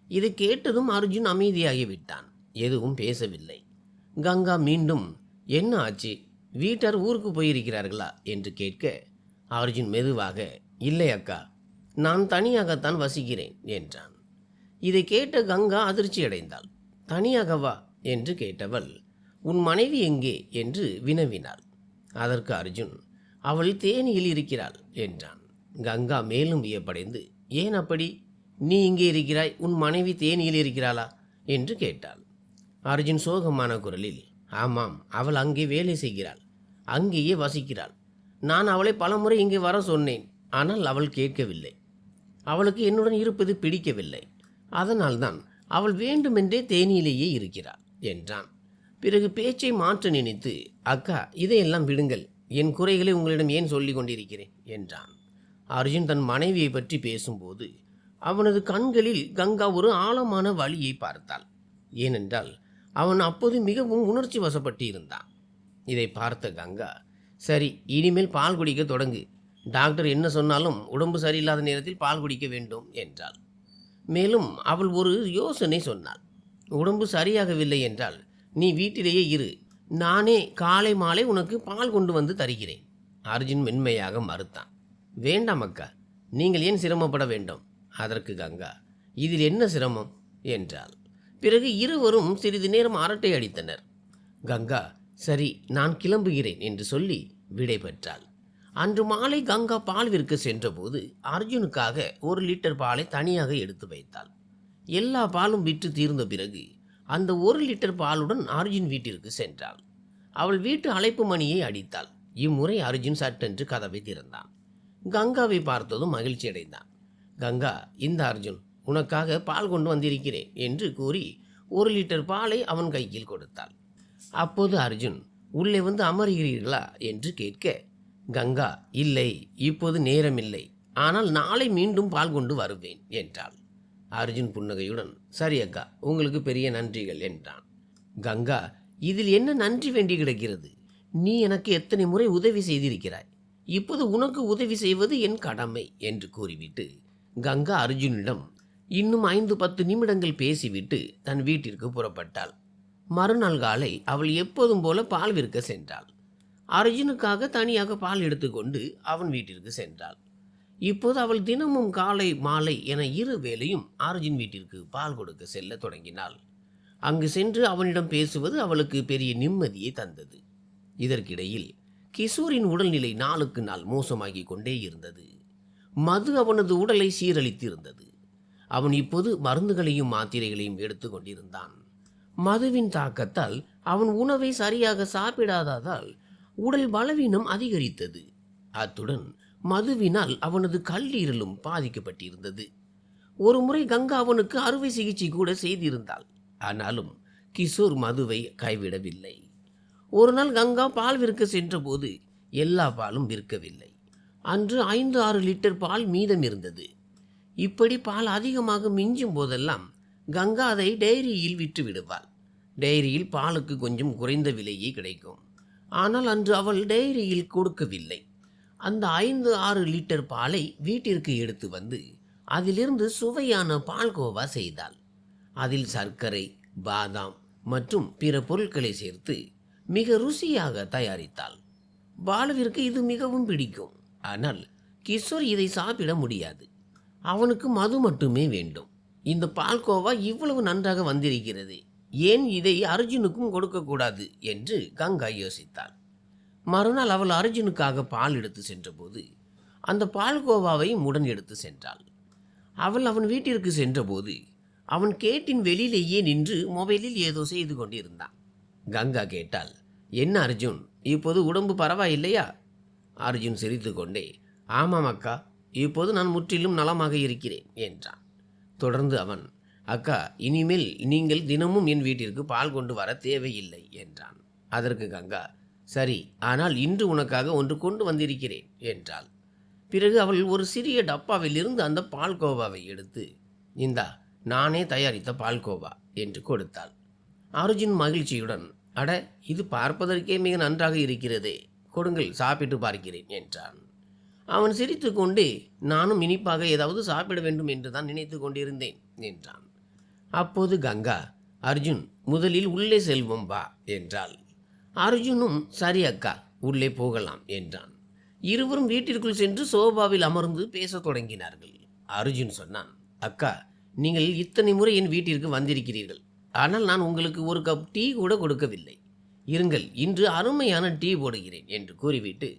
இதை கேட்டதும் அர்ஜுன் அமைதியாகிவிட்டான். எதுவும் பேசவில்லை. கங்கா மீண்டும், என்ன ஆச்சு, வீட்டார் ஊருக்கு போயிருக்கிறார்களா என்று கேட்க, அர்ஜுன் மெதுவாக, இல்லை அக்கா, நான் தனியாகத்தான் வசிக்கிறேன் என்றான். இதை கேட்ட கங்கா அதிர்ச்சி அடைந்தாள். தனியாகவா என்று கேட்டவள், உன் மனைவி எங்கே என்று வினவினாள். அதற்கு அர்ஜுன், அவள் தேனியில் இருக்கிறாள் என்றான். கங்கா மேலும் வியப்படைந்து, ஏன் அப்படி, நீ இங்கே இருக்கிறாய், உன் மனைவி தேனியில் இருக்கிறாளா என்று கேட்டாள். அர்ஜுன் சோகமான குரலில், ஆமாம், அவள் அங்கே வேலை செய்கிறாள், அங்கேயே வசிக்கிறாள். நான் அவளை பலமுறை இங்கே வர சொன்னேன், ஆனால் அவள் கேட்கவில்லை. அவளுக்கு என்னுடன் இருப்பது பிடிக்கவில்லை, அதனால்தான் அவள் வேண்டுமென்றே தேனியிலேயே இருக்கிறாள் என்றான். பிறகு பேச்சை மாற்ற நினைத்து, அக்கா, இதையெல்லாம் விடுங்கள், என் குறைகளை உங்களிடம் ஏன் சொல்லிக் கொண்டிருக்கிறேன் என்றான். அர்ஜுன் தன் மனைவியை பற்றி பேசும்போது அவனது கண்களில் கங்கா ஒரு ஆழமான வலியை பார்த்தாள். ஏனென்றால் அவன் அப்போது மிகவும் உணர்ச்சி வசப்பட்டு இருந்தான். இதை பார்த்த கங்கா, சரி, இனிமேல் பால் குடிக்க தொடங்கு, டாக்டர் என்ன சொன்னாலும் உடம்பு சரியில்லாத நேரத்தில் பால் குடிக்க வேண்டும் என்றாள். மேலும் அவள் ஒரு யோசனை சொன்னாள். உடம்பு சரியாகவில்லை என்றால் நீ வீட்டிலேயே இரு, நானே காலை மாலை உனக்கு பால் கொண்டு வந்து தருகிறேன். அர்ஜுன் மென்மையாக மறுத்தான். வேண்டாம் அக்கா, நீங்கள் ஏன் சிரமப்பட வேண்டும்? அதற்கு கங்கா, இதில் என்ன சிரமம் என்றாள். பிறகு இருவரும் சிறிது நேரம் அரட்டை அடித்தனர். கங்கா, சரி, நான் கிளம்புகிறேன் என்று சொல்லி விடை பெற்றாள். அன்று மாலை கங்கா பால் விற்க சென்றபோது அர்ஜுனுக்காக 1 லிட்டர் பாலை தனியாக எடுத்து வைத்தாள். எல்லா பாலும் விற்று தீர்ந்த பிறகு அந்த 1 லிட்டர் பாலுடன் அர்ஜுன் வீட்டிற்கு சென்றாள். அவள் வீட்டு அழைப்பு மணியை அடித்தாள். இம்முறை அர்ஜுன் சட்டென்று கதவை திறந்தான். கங்காவை பார்த்ததும் மகிழ்ச்சி அடைந்தான். கங்கா, இந்த அர்ஜுன், உனக்காக பால் கொண்டு வந்திருக்கிறேன் என்று கூறி 1 லிட்டர் பாலை அவன் கையில் கொடுத்தாள். அப்போது அர்ஜுன், உள்ளே வந்து அமர்கிறீர்களா என்று கேட்க, கங்கா, இல்லை, இப்போது நேரமில்லை, ஆனால் நாளை மீண்டும் பால் கொண்டு வருவேன் என்றாள். அர்ஜுன் புன்னகையுடன், சரி அக்கா, உங்களுக்கு பெரிய நன்றிகள் என்றான். கங்கா, இதில் என்ன நன்றி வேண்டி கிடக்கிறது? நீ எனக்கு எத்தனை முறை உதவி செய்திருக்கிறாய், இப்போது உனக்கு உதவி செய்வது என் கடமை என்று கூறிவிட்டு கங்கா அர்ஜுனிடம் இன்னும் 5-10 நிமிடங்கள் பேசிவிட்டு தன் வீட்டிற்கு புறப்பட்டாள். மறுநாள் காலை அவள் எப்போதும் போல பால் விற்க சென்றாள். அர்ஜுனுக்காக தனியாக பால் எடுத்துக்கொண்டு அவன் வீட்டிற்கு சென்றாள். இப்போது அவள் தினமும் காலை மாலை என 2 வேளையும் அர்ஜுன் வீட்டிற்கு பால் கொடுக்க செல்ல தொடங்கினாள். அங்கு சென்று அவனிடம் பேசுவது அவளுக்கு பெரிய நிம்மதியை தந்தது. இதற்கிடையில் கிஷோரின் உடல்நிலை நாளுக்கு நாள் மோசமாகி கொண்டே இருந்தது. மது அவனது உடலை சீரழித்திருந்தது. அவன் இப்போது மருந்துகளையும் மாத்திரைகளையும் எடுத்து கொண்டிருந்தான். மதுவின் தாக்கத்தால் அவன் உணவை சரியாக சாப்பிடாததால் உடல் பலவீனம் அதிகரித்தது. அத்துடன் மதுவினால் அவனது கல்லீரலும் பாதிக்கப்பட்டிருந்தது. ஒரு முறை கங்கா அவனுக்கு அறுவை சிகிச்சை கூட செய்திருந்தாள். ஆனாலும் கிஷோர் மதுவை கைவிடவில்லை. ஒரு நாள் கங்கா பால் விற்க சென்றபோது எல்லா பாலும் விற்கவில்லை. அன்று 5-6 லிட்டர் பால் மீதம் இருந்தது. இப்படி பால் அதிகமாக மிஞ்சும் போதெல்லாம் கங்கா அதை டெய்ரியில் விற்று விடுவாள். டெய்ரியில் பாலுக்கு கொஞ்சம் குறைந்த விலையே கிடைக்கும். ஆனால் அன்று அவள் டெய்ரியில் கொடுக்கவில்லை. அந்த 5-6 லிட்டர் பாலை வீட்டிற்கு எடுத்து வந்து அதிலிருந்து சுவையான பால்கோவா செய்தாள். அதில் சர்க்கரை, பாதாம் மற்றும் பிற பொருட்களை சேர்த்து மிக ருசியாக தயாரித்தாள். பாலுவிற்கு இது மிகவும் பிடிக்கும். ஆனால் கிஷோர் இதை சாப்பிட முடியாது. அவனுக்கு மது மட்டுமே வேண்டும். இந்த பால்கோவா இவ்வளவு நன்றாக வந்திருக்கிறது, ஏன் இதை அர்ஜுனுக்கும் கொடுக்கக்கூடாது என்று கங்கா யோசித்தாள். மறுநாள் அவள் அர்ஜுனுக்காக பால் எடுத்து சென்றபோது அந்த பால்கோவாவை உடன் எடுத்து சென்றாள். அவள் அவன் வீட்டிற்கு சென்றபோது அவன் கேட்டின் வெளியிலேயே நின்று மொபைலில் ஏதோ செய்து கொண்டிருந்தான். கங்கா கேட்டாள், என்ன அர்ஜுன், இப்போது உடம்பு பரவாயில்லையா? அர்ஜுன் சிரித்து கொண்டே, ஆமாம் அக்கா, இப்போது நான் முற்றிலும் நலமாக இருக்கிறேன் என்றான். தொடர்ந்து அவன், அக்கா, இனிமேல் நீங்கள் தினமும் என் வீட்டிற்கு பால் கொண்டு வர தேவையில்லை என்றான். அதற்கு கங்கா, சரி, ஆனால் இன்று உனக்காக ஒன்று கொண்டு வந்திருக்கிறேன் என்றாள். பிறகு அவள் ஒரு சிறிய டப்பாவில் இருந்து அந்த பால்கோவாவை எடுத்து, இந்தா, நானே தயாரித்த பால்கோவா என்று கொடுத்தாள். அர்ஜுன் மகிழ்ச்சியுடன், அட, இது பார்ப்பதற்கே மிக நன்றாக இருக்கிறதே, கொடுங்கள், சாப்பிட்டு பார்க்கிறேன் என்றான். அவன் சிரித்து கொண்டே, நானும் இனிப்பாக ஏதாவது சாப்பிட வேண்டும் என்று தான் நினைத்து கொண்டிருந்தேன் என்றான். அப்போது கங்கா, அர்ஜுன், முதலில் உள்ளே செல்வோம் வா என்றாள். அர்ஜுனும் சரி அக்கா, உள்ளே போகலாம் என்றான். இருவரும் வீட்டிற்குள் சென்று சோபாவில் அமர்ந்து பேசத் தொடங்கினார்கள். அர்ஜுன் சொன்னான், அக்கா, நீங்கள் இத்தனை முறை என் வீட்டிற்கு வந்திருக்கிறீர்கள், ஆனால் நான் உங்களுக்கு ஒரு கப் டீ கூட கொடுக்கவில்லை. இருங்கள், இன்று அருமையான டீ போடுகிறேன் என்று கூறிவிட்டு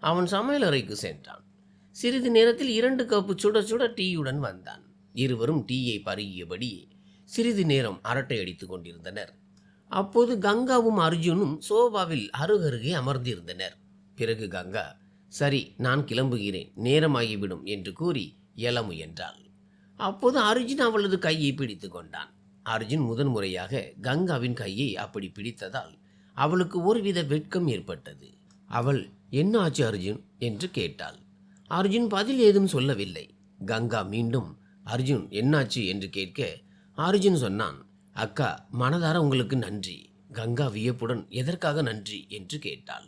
அவன் சமையலறைக்கு சென்றான். சிறிது நேரத்தில் 2 கப்பு சுட சுட டீயுடன் வந்தான். இருவரும் டீயை பருகியபடி சிறிது நேரம் அரட்டை அடித்துக் கொண்டிருந்தனர். அப்போது கங்காவும் அர்ஜுனும் சோபாவில் அருகருகே அமர்ந்திருந்தனர். பிறகு கங்கா, சரி, நான் கிளம்புகிறேன், நேரமாகிவிடும் என்று கூறி எழ முயன்றாள். அப்போது அர்ஜுன் அவளது கையை பிடித்து கொண்டான். அர்ஜுன் முதன்முறையாக கங்காவின் கையை அப்படி பிடித்ததால் அவளுக்கு ஒருவித வெட்கம் ஏற்பட்டது. அவள், என்ன ஆச்சு அர்ஜுன் என்று கேட்டாள். அர்ஜுன் பதில் ஏதும் சொல்லவில்லை. கங்கா மீண்டும், அர்ஜுன் என்னாச்சு என்று கேட்க அர்ஜுன் சொன்னான், அக்கா, மனதார உங்களுக்கு நன்றி. கங்கா வியப்புடன், எதற்காக நன்றி என்று கேட்டாள்.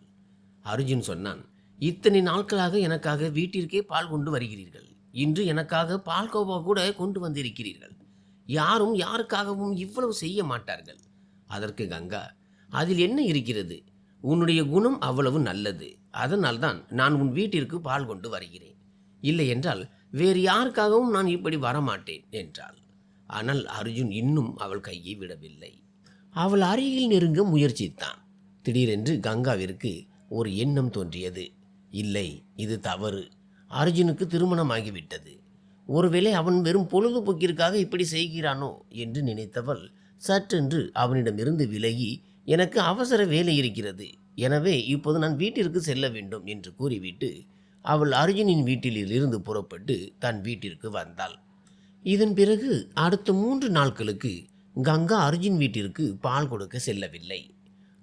அர்ஜுன் சொன்னான், இத்தனை நாட்களாக எனக்காக வீட்டிற்கே பால் கொண்டு வருகிறீர்கள். இன்று எனக்காக பால்கோவா கூட கொண்டு வந்திருக்கிறீர்கள். யாரும் யாருக்காகவும் இவ்வளவு செய்ய மாட்டார்கள். அதற்கு கங்கா, அதில் என்ன இருக்கிறது? உன்னுடைய குணம் அவ்வளவு நல்லது. அதனால்தான் நான் உன் வீட்டிற்கு பால் கொண்டு வருகிறேன். இல்லை என்றால் வேறு யாருக்காகவும் நான் இப்படி வரமாட்டேன் என்றாள். ஆனால் அர்ஜுன் இன்னும் அவள் கையை விடவில்லை. அவள் அருகில் நெருங்க முயற்சித்தான். திடீரென்று கங்காவிற்கு ஒரு எண்ணம் தோன்றியது. இல்லை, இது தவறு. அர்ஜுனுக்கு திருமணமாகிவிட்டது. ஒருவேளை அவன் வெறும் பொழுதுபோக்கிற்காக இப்படி செய்கிறானோ என்று நினைத்தவள் சற்றென்று அவனிடமிருந்து விலகி, எனக்கு அவசர வேலை இருக்கிறது, எனவே இப்போது நான் வீட்டிற்கு செல்ல வேண்டும் என்று கூறிவிட்டு அவள் அர்ஜுனின் வீட்டில் இருந்து புறப்பட்டு தன் வீட்டிற்கு வந்தாள். இதன் பிறகு அடுத்த 3 நாட்களுக்கு கங்கா அர்ஜுன் வீட்டிற்கு பால் கொடுக்க செல்லவில்லை.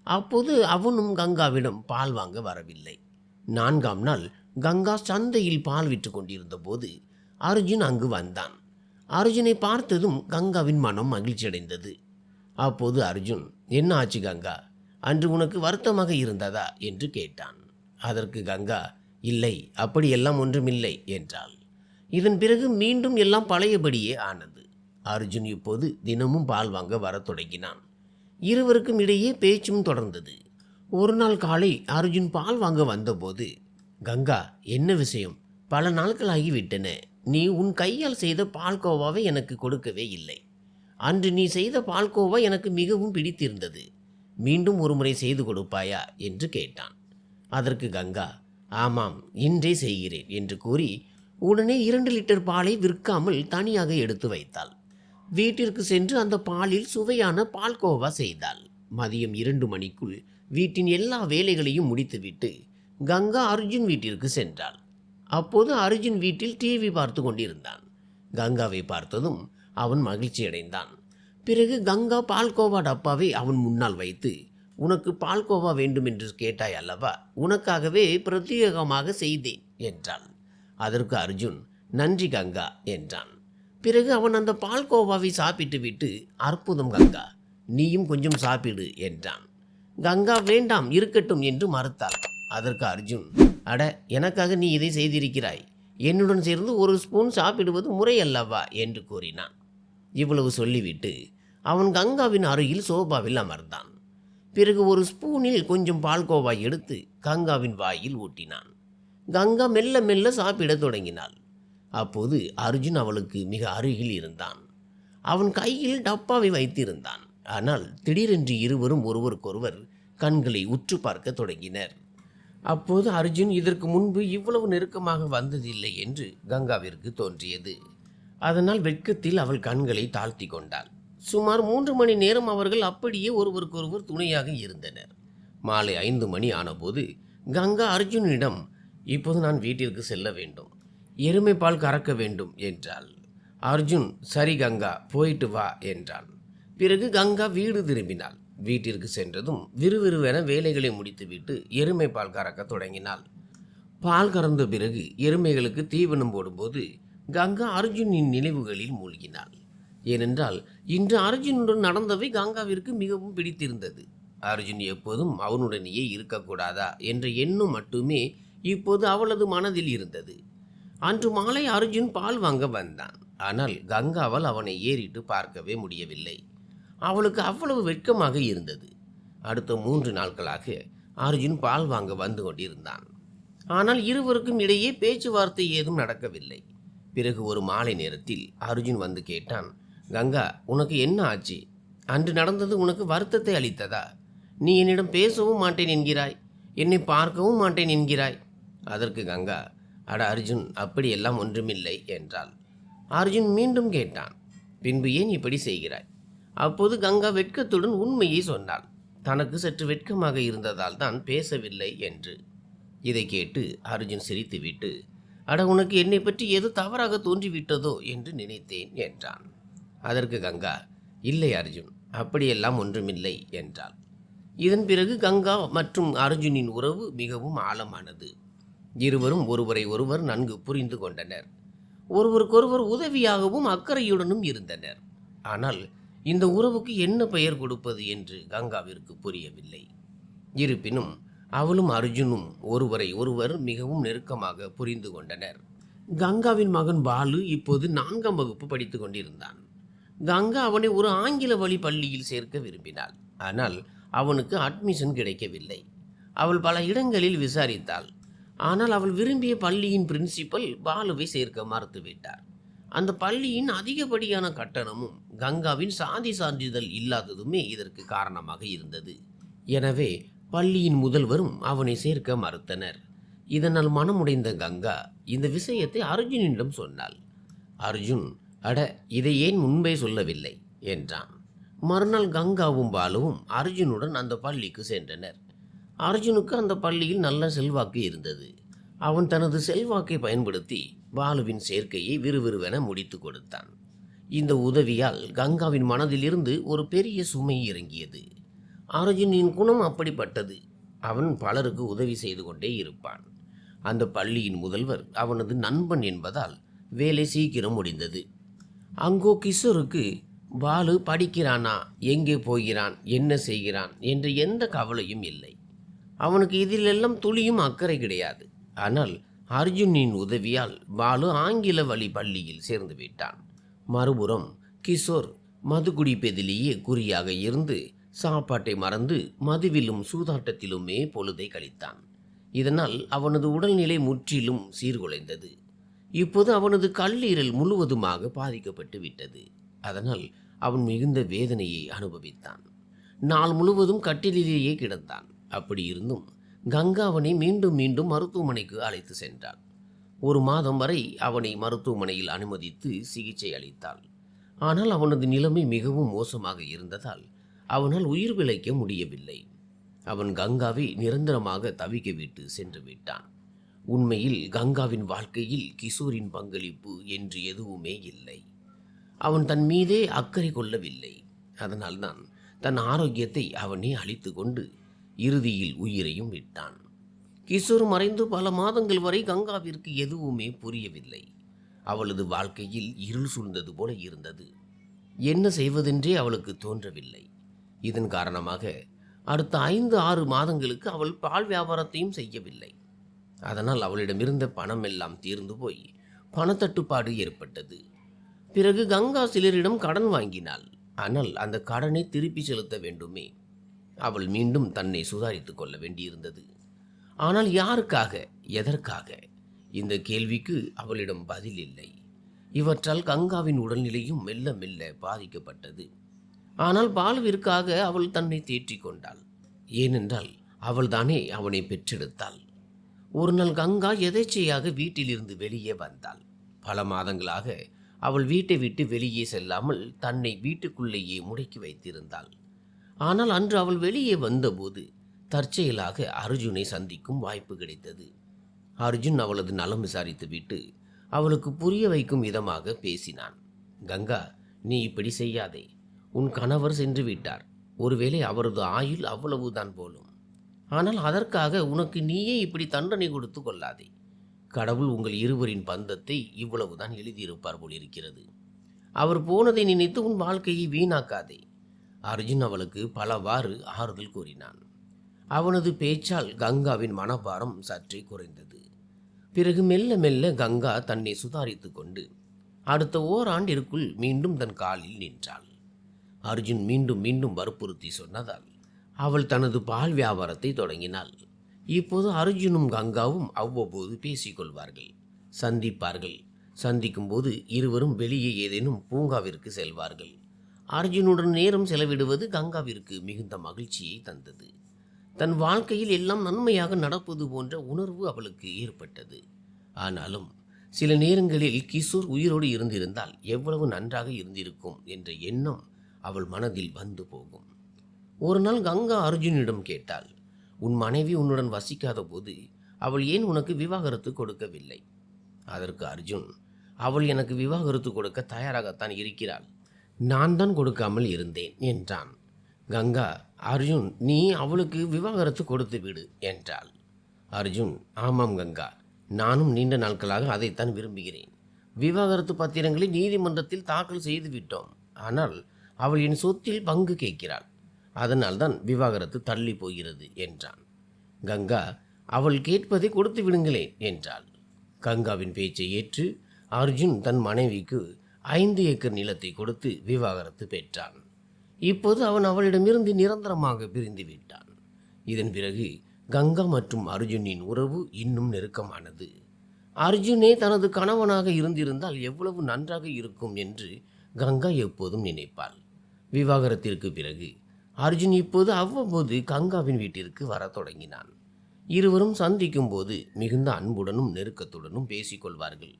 அப்போது அவனும் கங்காவிடம் பால் வாங்க வரவில்லை. 4ஆம் நாள் கங்கா சந்தையில் பால் விற்று கொண்டிருந்த போது அர்ஜுன் அங்கு வந்தான். அர்ஜுனை பார்த்ததும் கங்காவின் மனம் மகிழ்ச்சியடைந்தது. அப்போது அர்ஜுன், என்ன ஆச்சு கங்கா, அன்று உனக்கு வருத்தமாக இருந்ததா என்று கேட்டான். அதற்கு கங்கா, இல்லை, அப்படியெல்லாம் ஒன்றுமில்லை என்றாள். இதன் பிறகு மீண்டும் எல்லாம் பழையபடியே ஆனது. அர்ஜுன் இப்போது தினமும் பால் வாங்க வரத் தொடங்கினான். இருவருக்கும் இடையே பேச்சும் தொடர்ந்தது. ஒரு நாள் காலை அர்ஜுன் பால் வாங்க வந்தபோது, கங்கா, என்ன விஷயம்? பல நாட்களாகிவிட்டன. நீ உன் கையால் செய்த பால்கோவாவை எனக்கு கொடுக்கவே இல்லை. அன்று நீ செய்த பால்கோவா எனக்கு மிகவும் பிடித்திருந்தது. மீண்டும் ஒரு முறை செய்து கொடுப்பாயா என்று கேட்டான். அதற்கு கங்கா, ஆமாம், இன்றே செய்கிறேன் என்று கூறி உடனே 2 லிட்டர் பாலை விற்காமல் தனியாக எடுத்து வைத்தாள். வீட்டிற்கு சென்று அந்த பாலில் சுவையான பால்கோவா செய்தாள். மதியம் 2 மணிக்குள் வீட்டின் எல்லா வேலைகளையும் முடித்துவிட்டு கங்கா அர்ஜுன் வீட்டிற்கு சென்றாள். அப்போது அர்ஜுன் வீட்டில் டிவி பார்த்து கொண்டிருந்தான். கங்காவை பார்த்ததும் அவன் மகிழ்ச்சி அடைந்தான். பிறகு கங்கா பால்கோவா டப்பாவை அவன் முன்னால் வைத்து உனக்கு பால்கோவா வேண்டும் என்று கேட்டாய் அல்லவா, உனக்காகவே பிரத்யேகமாக செய்தேன் என்றாள். அதற்கு அர்ஜுன், நன்றி கங்கா என்றான். பிறகு அவன் அந்த பால்கோவாவை சாப்பிட்டு விட்டு, அற்புதம் கங்கா, நீயும் கொஞ்சம் சாப்பிடு என்றான். கங்கா வேண்டாம், இருக்கட்டும் என்று மறுத்தாள். அதற்கு அர்ஜுன், அட, எனக்காக நீ இதை செய்திருக்கிறாய், என்னுடன் சேர்ந்து ஒரு ஸ்பூன் சாப்பிடுவது முறை அல்லவா என்று கூறினான். இவ்வளவு சொல்லிவிட்டு அவன் கங்காவின் அருகில் சோபாவில் அமர்ந்தான். பிறகு ஒரு ஸ்பூனில் கொஞ்சம் பால்கோவா எடுத்து கங்காவின் வாயில் ஊட்டினான். கங்கா மெல்ல மெல்ல சாப்பிடத் தொடங்கினாள். அப்போது அர்ஜுன் அவளுக்கு மிக அருகில் இருந்தான். அவன் கையில் டப்பாவை வைத்திருந்தான். ஆனால் திடீரென்று இருவரும் ஒருவருக்கொருவர் கண்களை உற்று பார்க்க தொடங்கினர். அப்போது அர்ஜுன் இதற்கு முன்பு இவ்வளவு நெருக்கமாக வந்ததில்லை என்று கங்காவிற்கு தோன்றியது. அதனால் வெட்கத்தில் அவள் கண்களை தாழ்த்தி கொண்டாள். சுமார் 3 மணி நேரம் அவர்கள் அப்படியே ஒருவருக்கொருவர் துணையாக இருந்தனர். மாலை 5 மணி ஆனபோது கங்கா அர்ஜுனிடம், இப்போது நான் வீட்டிற்கு செல்ல வேண்டும், எருமை பால் கறக்க வேண்டும் என்றாள். அர்ஜுன், சரி கங்கா, போயிட்டு வா என்றான். பிறகு கங்கா வீடு திரும்பினாள். வீட்டிற்கு சென்றதும் விறுவிறுவென வேலைகளை முடித்துவிட்டு எருமை பால் கறக்க தொடங்கினாள். பால் கறந்த பிறகு எருமைகளுக்கு தீவனம் போடும்போது கங்கா அர்ஜுனின் நினைவுகளில் மூழ்கினாள். ஏனென்றால் இன்று அர்ஜுனுடன் நடந்தவை கங்காவிற்கு மிகவும் பிடித்திருந்தது. அர்ஜுன் எப்போதும் அவனுடனேயே இருக்கக்கூடாதா என்ற எண்ணம் மட்டுமே இப்போது அவளது மனதில் இருந்தது. அன்று மாலை அர்ஜுன் பால் வாங்க வந்தான். ஆனால் கங்காவால் அவனை ஏறிட்டு பார்க்கவே முடியவில்லை. அவளுக்கு அவ்வளவு வெட்கமாக இருந்தது. அடுத்த 3 நாட்களாக அர்ஜுன் பால் வாங்க வந்து கொண்டிருந்தான். ஆனால் இருவருக்கும் இடையே பேச்சுவார்த்தை ஏதும் நடக்கவில்லை. பிறகு ஒரு மாலை நேரத்தில் அர்ஜுன் வந்து கேட்டான், கங்கா, உனக்கு என்ன ஆச்சு? அன்று நடந்தது உனக்கு வருத்தத்தை அளித்ததா? நீ என்னிடம் பேசவும் மாட்டேன் என்கிறாய், என்னை பார்க்கவும் மாட்டேன் என்கிறாய். அதற்கு கங்கா, அட அர்ஜுன், அப்படியெல்லாம் ஒன்றுமில்லை என்றாள். அர்ஜுன் மீண்டும் கேட்டான், பின்பு ஏன் இப்படி செய்கிறாய்? அப்போது கங்கா வெட்கத்துடன் உண்மையை சொன்னாள். தனக்கு சற்று வெட்கமாக இருந்ததால் தான் பேசவில்லை என்று. இதை கேட்டு அர்ஜுன் சிரித்துவிட்டு, அட, உனக்கு என்னை பற்றி ஏதோ தவறாக தோன்றிவிட்டதோ என்று நினைத்தேன் என்றான். அதற்கு கங்கா, இல்லை அர்ஜுன், அப்படியெல்லாம் ஒன்றுமில்லை என்றாள். இதன் பிறகு கங்கா மற்றும் அர்ஜுனின் உறவு மிகவும் ஆழமானது. இருவரும் ஒருவரை ஒருவர் நன்கு புரிந்து கொண்டனர். ஒருவருக்கொருவர் உதவியாகவும் அக்கறையுடனும் இருந்தனர். ஆனால் இந்த உறவுக்கு என்ன பெயர் கொடுப்பது என்று கங்காவிற்கு புரியவில்லை. இருப்பினும் அவளும் அர்ஜுனும் ஒருவரை ஒருவர் மிகவும் நெருக்கமாக புரிந்து கொண்டனர். கங்காவின் மகன் பாலு இப்போது 4ஆம் வகுப்பு படித்து கொண்டிருந்தான். கங்கா அவனை ஒரு ஆங்கில வழி பள்ளியில் சேர்க்க விரும்பினாள். ஆனால் அவனுக்கு அட்மிஷன் கிடைக்கவில்லை. அவள் பல இடங்களில் விசாரித்தாள். ஆனால் அவள் விரும்பிய பள்ளியின் பிரின்சிபல் பாலுவை சேர்க்க மறுத்துவிட்டார். அந்த பள்ளியின் அதிகப்படியான கட்டணமும் கங்காவின் சாதி சான்றிதழ் இல்லாததுமே இதற்கு காரணமாக இருந்தது. எனவே பள்ளியின் முதல்வரும் அவனை சேர்க்க மறுத்தனர். இதனால் மனமுடைந்த கங்கா இந்த விஷயத்தை அர்ஜுனிடம் சொன்னாள். அர்ஜுன், அட, இதை ஏன் முன்பே சொல்லவில்லை என்றான். மறுநாள் கங்காவும் பாலுவும் அர்ஜுனுடன் அந்த பள்ளிக்கு சென்றனர். அர்ஜுனுக்கு அந்த பள்ளியில் நல்ல செல்வாக்கு இருந்தது. அவன் தனது செல்வாக்கை பயன்படுத்தி பாலுவின் சேர்க்கையை விறுவிறுவென முடித்து கொடுத்தான். இந்த உதவியால் கங்காவின் மனதிலிருந்து ஒரு பெரிய சுமை இறங்கியது. அர்ஜுனின் குணம் அப்படிப்பட்டது. அவன் பலருக்கு உதவி செய்து கொண்டே இருப்பான். அந்த பள்ளியின் முதல்வர் அவனது நண்பன் என்பதால் வேலை சீக்கிரம் முடிந்தது. அங்கோ கிஷோருக்கு பாலு படிக்கிறானா, எங்கே போகிறான், என்ன செய்கிறான் என்ற எந்த கவலையும் இல்லை. அவனுக்கு இதிலெல்லாம் துளியும் அக்கறை கிடையாது. ஆனால் அர்ஜுனின் உதவியால் பாலு ஆங்கில வழி பள்ளியில் சேர்ந்து விட்டான். மறுபுறம் கிஷோர் மது குடிப்பதிலேயே குறியாக இருந்து சாப்பாட்டை மறந்து மதுவிலும் சூதாட்டத்திலுமே பொழுதை கழித்தான். இதனால் அவனது உடல்நிலை முற்றிலும் சீர்குலைந்தது. இப்போது அவனது கல்லீரல் முழுவதுமாக பாதிக்கப்பட்டு விட்டது. அதனால் அவன் மிகுந்த வேதனையை அனுபவித்தான். நாள் முழுவதும் கட்டிலேயே கிடந்தான். அப்படி இருந்தும் கங்கா அவனை மீண்டும் மீண்டும் மருத்துவமனைக்கு அழைத்து சென்றாள். 1 மாதம் வரை அவனை மருத்துவமனையில் அனுமதித்து சிகிச்சை அளித்தாள். ஆனால் அவனது நிலைமை மிகவும் மோசமாக இருந்ததால் அவனால் உயிர் பிழைக்க முடியவில்லை. அவன் கங்காவை நிரந்தரமாக தவிக்க விட்டு சென்று விட்டான். உண்மையில் கங்காவின் வாழ்க்கையில் கிஷோரின் பங்களிப்பு என்று எதுவுமே இல்லை. அவன் தன் மீதே அக்கறை கொள்ளவில்லை. அதனால்தான் தன் ஆரோக்கியத்தை அவனே அழித்து கொண்டு இறுதியில் உயிரையும் விட்டான். கிஷோர் மறைந்து பல மாதங்கள் வரை கங்காவிற்கு எதுவுமே புரியவில்லை. அவளது வாழ்க்கையில் இருள் சூழ்ந்தது போல இருந்தது. என்ன செய்வதென்றே அவளுக்கு தோன்றவில்லை. இதன் காரணமாக அடுத்த 5-6 மாதங்களுக்கு அவள் பால் வியாபாரத்தையும் செய்யவில்லை. அதனால் அவளிடமிருந்த பணம் எல்லாம் தீர்ந்து போய் பணத்தட்டுப்பாடு ஏற்பட்டது. பிறகு கங்கா சிலரிடம் கடன் வாங்கினாள். ஆனால் அந்த கடனை திருப்பி செலுத்த வேண்டுமே. அவள் மீண்டும் தன்னை சுதாரித்துக் கொள்ள வேண்டியிருந்தது. ஆனால் யாருக்காக, எதற்காக? இந்த கேள்விக்கு அவளிடம் பதில் இல்லை. இவற்றால் கங்காவின் உடல்நிலையும் மெல்ல மெல்ல பாதிக்கப்பட்டது. ஆனால் பாலுவிற்காக அவள் தன்னை தேற்றிக் கொண்டாள். ஏனென்றால் அவள் தானே அவனை பெற்றெடுத்தாள். ஒரு நாள் கங்கா எதேச்சையாக வீட்டிலிருந்து வெளியே வந்தாள். பல மாதங்களாக அவள் வீட்டை விட்டு வெளியே செல்லாமல் தன்னை வீட்டுக்குள்ளேயே முடக்கி வைத்திருந்தாள். ஆனால் அன்று அவள் வெளியே வந்தபோது தற்செயலாக அர்ஜுனை சந்திக்கும் வாய்ப்பு கிடைத்தது. அர்ஜுன் அவளது நலம் விசாரித்துவிட்டு அவளுக்கு புரிய வைக்கும் விதமாக பேசினான். கங்கா, நீ இப்படி செய்யாதே. உன் கணவர் சென்று விட்டார். ஒருவேளை அவரது ஆயுள் அவ்வளவுதான் போலும். ஆனால் அதற்காக உனக்கு நீயே இப்படி தண்டனை கொடுத்து கொள்ளாதே. கடவுள் உங்கள் இருவரின் பந்தத்தை இவ்வளவுதான் எழுதியிருப்பார் போலிருக்கிறது. அவர் போனதை நினைத்து உன் வாழ்க்கையை வீணாக்காதே. அர்ஜுன் அவளுக்கு பலவாறு ஆறுதல் கூறினான். அவனது பேச்சால் கங்காவின் மனபாரம் சற்றே குறைந்தது. பிறகு மெல்ல மெல்ல கங்கா தன்னை சுதாரித்து கொண்டு அடுத்த ஓராண்டிற்குள் மீண்டும் தன் காலில் நின்றாள். அர்ஜுன் மீண்டும் மீண்டும் வற்புறுத்தி சொன்னதால் அவள் தனது பால் வியாபாரத்தை தொடங்கினாள். இப்போது அர்ஜுனும் கங்காவும் அவ்வப்போது பேசிக்கொள்வார்கள், சந்திப்பார்கள். சந்திக்கும் போது இருவரும் வெளியே ஏதேனும் பூங்காவிற்கு செல்வார்கள். அர்ஜுனுடன் நேரம் செலவிடுவது கங்காவிற்கு மிகுந்த மகிழ்ச்சியை தந்தது. தன் வாழ்க்கையில் எல்லாம் நன்மையாக நடப்பது போன்ற உணர்வு அவளுக்கு ஏற்பட்டது. ஆனாலும் சில நேரங்களில் கிஷோர் உயிரோடு இருந்திருந்தால் எவ்வளவு நன்றாக இருந்திருக்கும் என்ற எண்ணம் அவள் மனதில் வந்து போகும். ஒரு நாள் கங்கா அர்ஜுனிடம் கேட்டாள், உன் மனைவி உன்னுடன் வசிக்காத போது அவள் ஏன் உனக்கு விவாகரத்து கொடுக்கவில்லை? அதற்கு அர்ஜுன், அவள் எனக்கு விவாகரத்து கொடுக்க தயாராகத்தான் இருக்கிறாள். நான் தான் கொடுக்காமல் இருந்தேன் என்றான். கங்கா, அர்ஜுன், நீ அவளுக்கு விவாகரத்து கொடுத்து விடு என்றாள். அர்ஜுன், ஆமாம் கங்கா, நானும் நீண்ட நாட்களாக அதைத்தான் விரும்புகிறேன். விவாகரத்து பத்திரங்களை நீதிமன்றத்தில் தாக்கல் செய்து விட்டோம். ஆனால் அவள் என் சொத்தில் பங்கு கேட்கிறாள். அதனால்தான் விவாகரத்து தள்ளி போகிறது என்றான். கங்கா, அவள் கேட்பதை கொடுத்து விடுங்களேன் என்றாள். கங்காவின் பேச்சை ஏற்று அர்ஜுன் தன் மனைவிக்கு 5 ஏக்கர் நிலத்தை கொடுத்து விவாகரத்து பெற்றான். இப்போது அவன் அவளிடமிருந்து நிரந்தரமாக பிரிந்து விட்டான். இதன் பிறகு கங்கா மற்றும் அர்ஜுனின் உறவு இன்னும் நெருக்கமானது. அர்ஜுனே தனது கணவனாக இருந்திருந்தால் எவ்வளவு நன்றாக இருக்கும் என்று கங்கா எப்போதும் நினைப்பாள். விவாகரத்திற்கு பிறகு அர்ஜுன் இப்போது அவ்வப்போது கங்காவின் வீட்டிற்கு வரத் தொடங்கினான். இருவரும் சந்திக்கும் போது மிகுந்த அன்புடனும் நெருக்கத்துடனும் பேசிக்கொள்வார்கள்.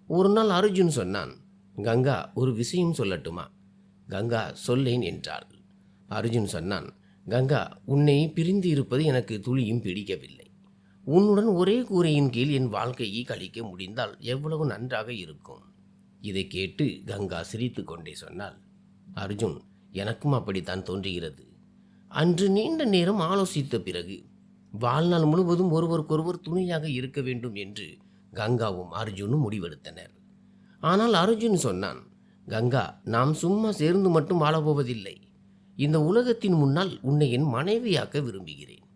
ஒரு நாள் அர்ஜுன் சொன்னான், கங்கா, ஒரு விஷயம் சொல்லட்டுமா? கங்கா, சொல்லேன் என்றாள். அர்ஜுன் சொன்னான், கங்கா, உன்னை பிரிந்து இருப்பது எனக்கு துளியும் பிடிக்கவில்லை. உன்னுடன் ஒரே கூரையின் கீழ் என் வாழ்க்கையை கழிக்க முடிந்தால் எவ்வளவு நன்றாக இருக்கும். இதை கேட்டு கங்கா சிரித்து கொண்டே சொன்னாள், அர்ஜுன், எனக்கும் அப்படித்தான் தோன்றுகிறது. அன்று நீண்ட நேரம் ஆலோசித்த பிறகு வாழ்நாள் முழுவதும் ஒருவருக்கொருவர் துணையாக இருக்க வேண்டும் என்று கங்காவும் அர்ஜுனும் முடிவெடுத்தனர். ஆனால் அர்ஜுன் சொன்னான், கங்கா, நாம் சும்மா சேர்ந்து மட்டும் வாழப்போவதில்லை. இந்த உலகத்தின் முன்னால் உன்னை என் மனைவியாக்க விரும்புகிறேன்.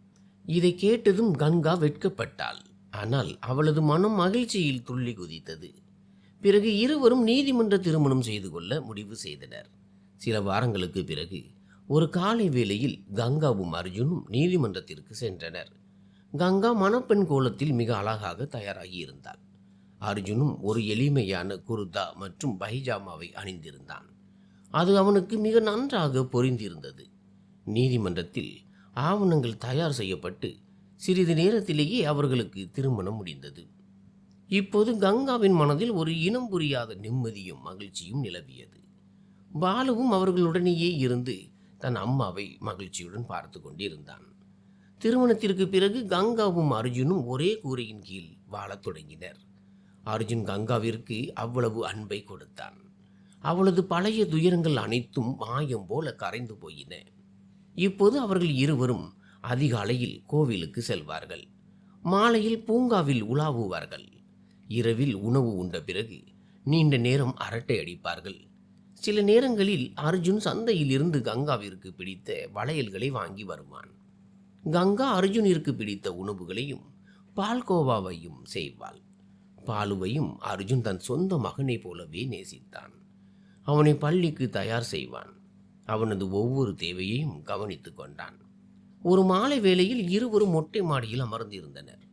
இதை கேட்டதும் கங்கா வெட்கப்பட்டாள். ஆனால் அவளது மனம் மகிழ்ச்சியில் துள்ளி குதித்தது. பிறகு இருவரும் நீதிமன்ற திருமணம் செய்து கொள்ள முடிவு செய்தனர். சில வாரங்களுக்கு பிறகு ஒரு காலை வேளையில் கங்காவும் அர்ஜுனும் நீதிமன்றத்திற்கு சென்றனர். கங்கா மணப்பெண் கோலத்தில் மிக அழகாக தயாராகி இருந்தாள். அர்ஜுனும் ஒரு எளிமையான குர்தா மற்றும் பைஜாமாவை அணிந்திருந்தான். அது அவனுக்கு மிக நன்றாக பொருந்திருந்தது. நீதிமன்றத்தில் ஆவணங்கள் தயார் செய்யப்பட்டு சிறிது நேரத்திலேயே அவர்களுக்கு திருமணம் முடிந்தது. இப்போது கங்காவின் மனதில் ஒரு இனம் புரியாத நிம்மதியும் மகிழ்ச்சியும் நிலவியது. பாலுவும் அவர்களுடனேயே இருந்து தன் அம்மாவை மகிழ்ச்சியுடன் பார்த்து கொண்டிருந்தான். திருமணத்திற்கு பிறகு கங்காவும் அர்ஜுனும் ஒரே கூரையின் கீழ் வாழத் தொடங்கினர். அர்ஜுன் கங்காவிற்கு அவ்வளவு அன்பை கொடுத்தான். அவளது பழைய துயரங்கள் அனைத்தும் மாயம் போல கரைந்து போயின. இப்போது அவர்கள் இருவரும் அதிகாலையில் கோவிலுக்கு செல்வார்கள். மாலையில் பூங்காவில் உலாவுவார்கள். இரவில் உணவு உண்ட பிறகு நீண்ட நேரம் அரட்டை அடிப்பார்கள். சில நேரங்களில் அர்ஜுன் சந்தையில் இருந்து கங்காவிற்கு பிடித்த வளையல்களை வாங்கி வருவான். கங்கா அர்ஜுனிற்கு பிடித்த உணவுகளையும் பால்கோவாவையும் செய்வாள். பாலுவையும் அர்ஜுன் தன் சொந்த மகனை போலவே நேசித்தான். அவனை பள்ளிக்கு தயார் செய்வான். அவனது ஒவ்வொரு தேவையையும் கவனித்து கொண்டான். ஒரு மாலை வேளையில் இருவரும் மொட்டை மாடியில் அமர்ந்திருந்தனர்.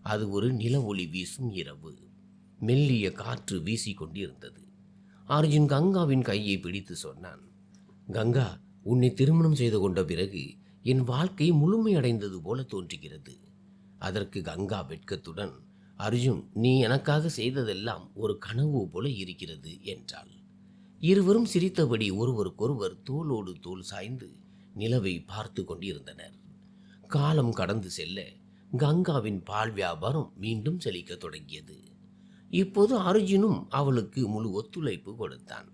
அது ஒரு நில ஒளி வீசும் இரவு. மெல்லிய காற்று வீசிக்கொண்டிருந்தது. அர்ஜுன் கங்காவின் கையை பிடித்து சொன்னான், கங்கா, உன்னை திருமணம் செய்து கொண்ட பிறகு என் வாழ்க்கை முழுமையடைந்தது போல தோன்றுகிறது. அதற்கு கங்கா வெட்கத்துடன், அர்ஜுன், நீ எனக்காக செய்ததெல்லாம் ஒரு கனவு போல இருக்கிறது என்றாள். இருவரும் சிரித்தபடி ஒருவருக்கொருவர் தோளோடு தோள் சாய்ந்து நிலவை பார்த்து கொண்டிருந்தனர். காலம் கடந்து செல்ல கங்காவின் பால் வியாபாரம் மீண்டும் செழிக்க தொடங்கியது. இப்போது அர்ஜுனும் அவளுக்கு முழு ஒத்துழைப்பு கொடுத்தான்.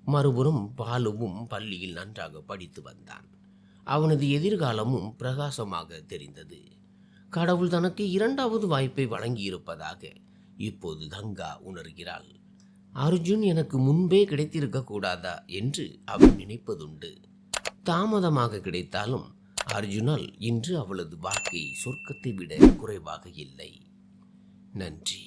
மறுபுறம் பாலுவும் பள்ளியில் நன்றாக படித்து வந்தான். அவனது எதிர்காலமும் பிரகாசமாக தெரிந்தது. கடவுள் தனக்கு இரண்டாவது வாய்ப்பை வழங்கியிருப்பதாக இப்போது கங்கா உணர்கிறாள். அர்ஜுன் எனக்கு முன்பே கிடைத்திருக்க கூடாதா என்று அவள் நினைப்பதுண்டு. தாமதமாக கிடைத்தாலும் அர்ஜுனால் இன்று அவளது வாழ்க்கை சொர்க்கத்தை விட குறைவாக இல்லை. நன்றி.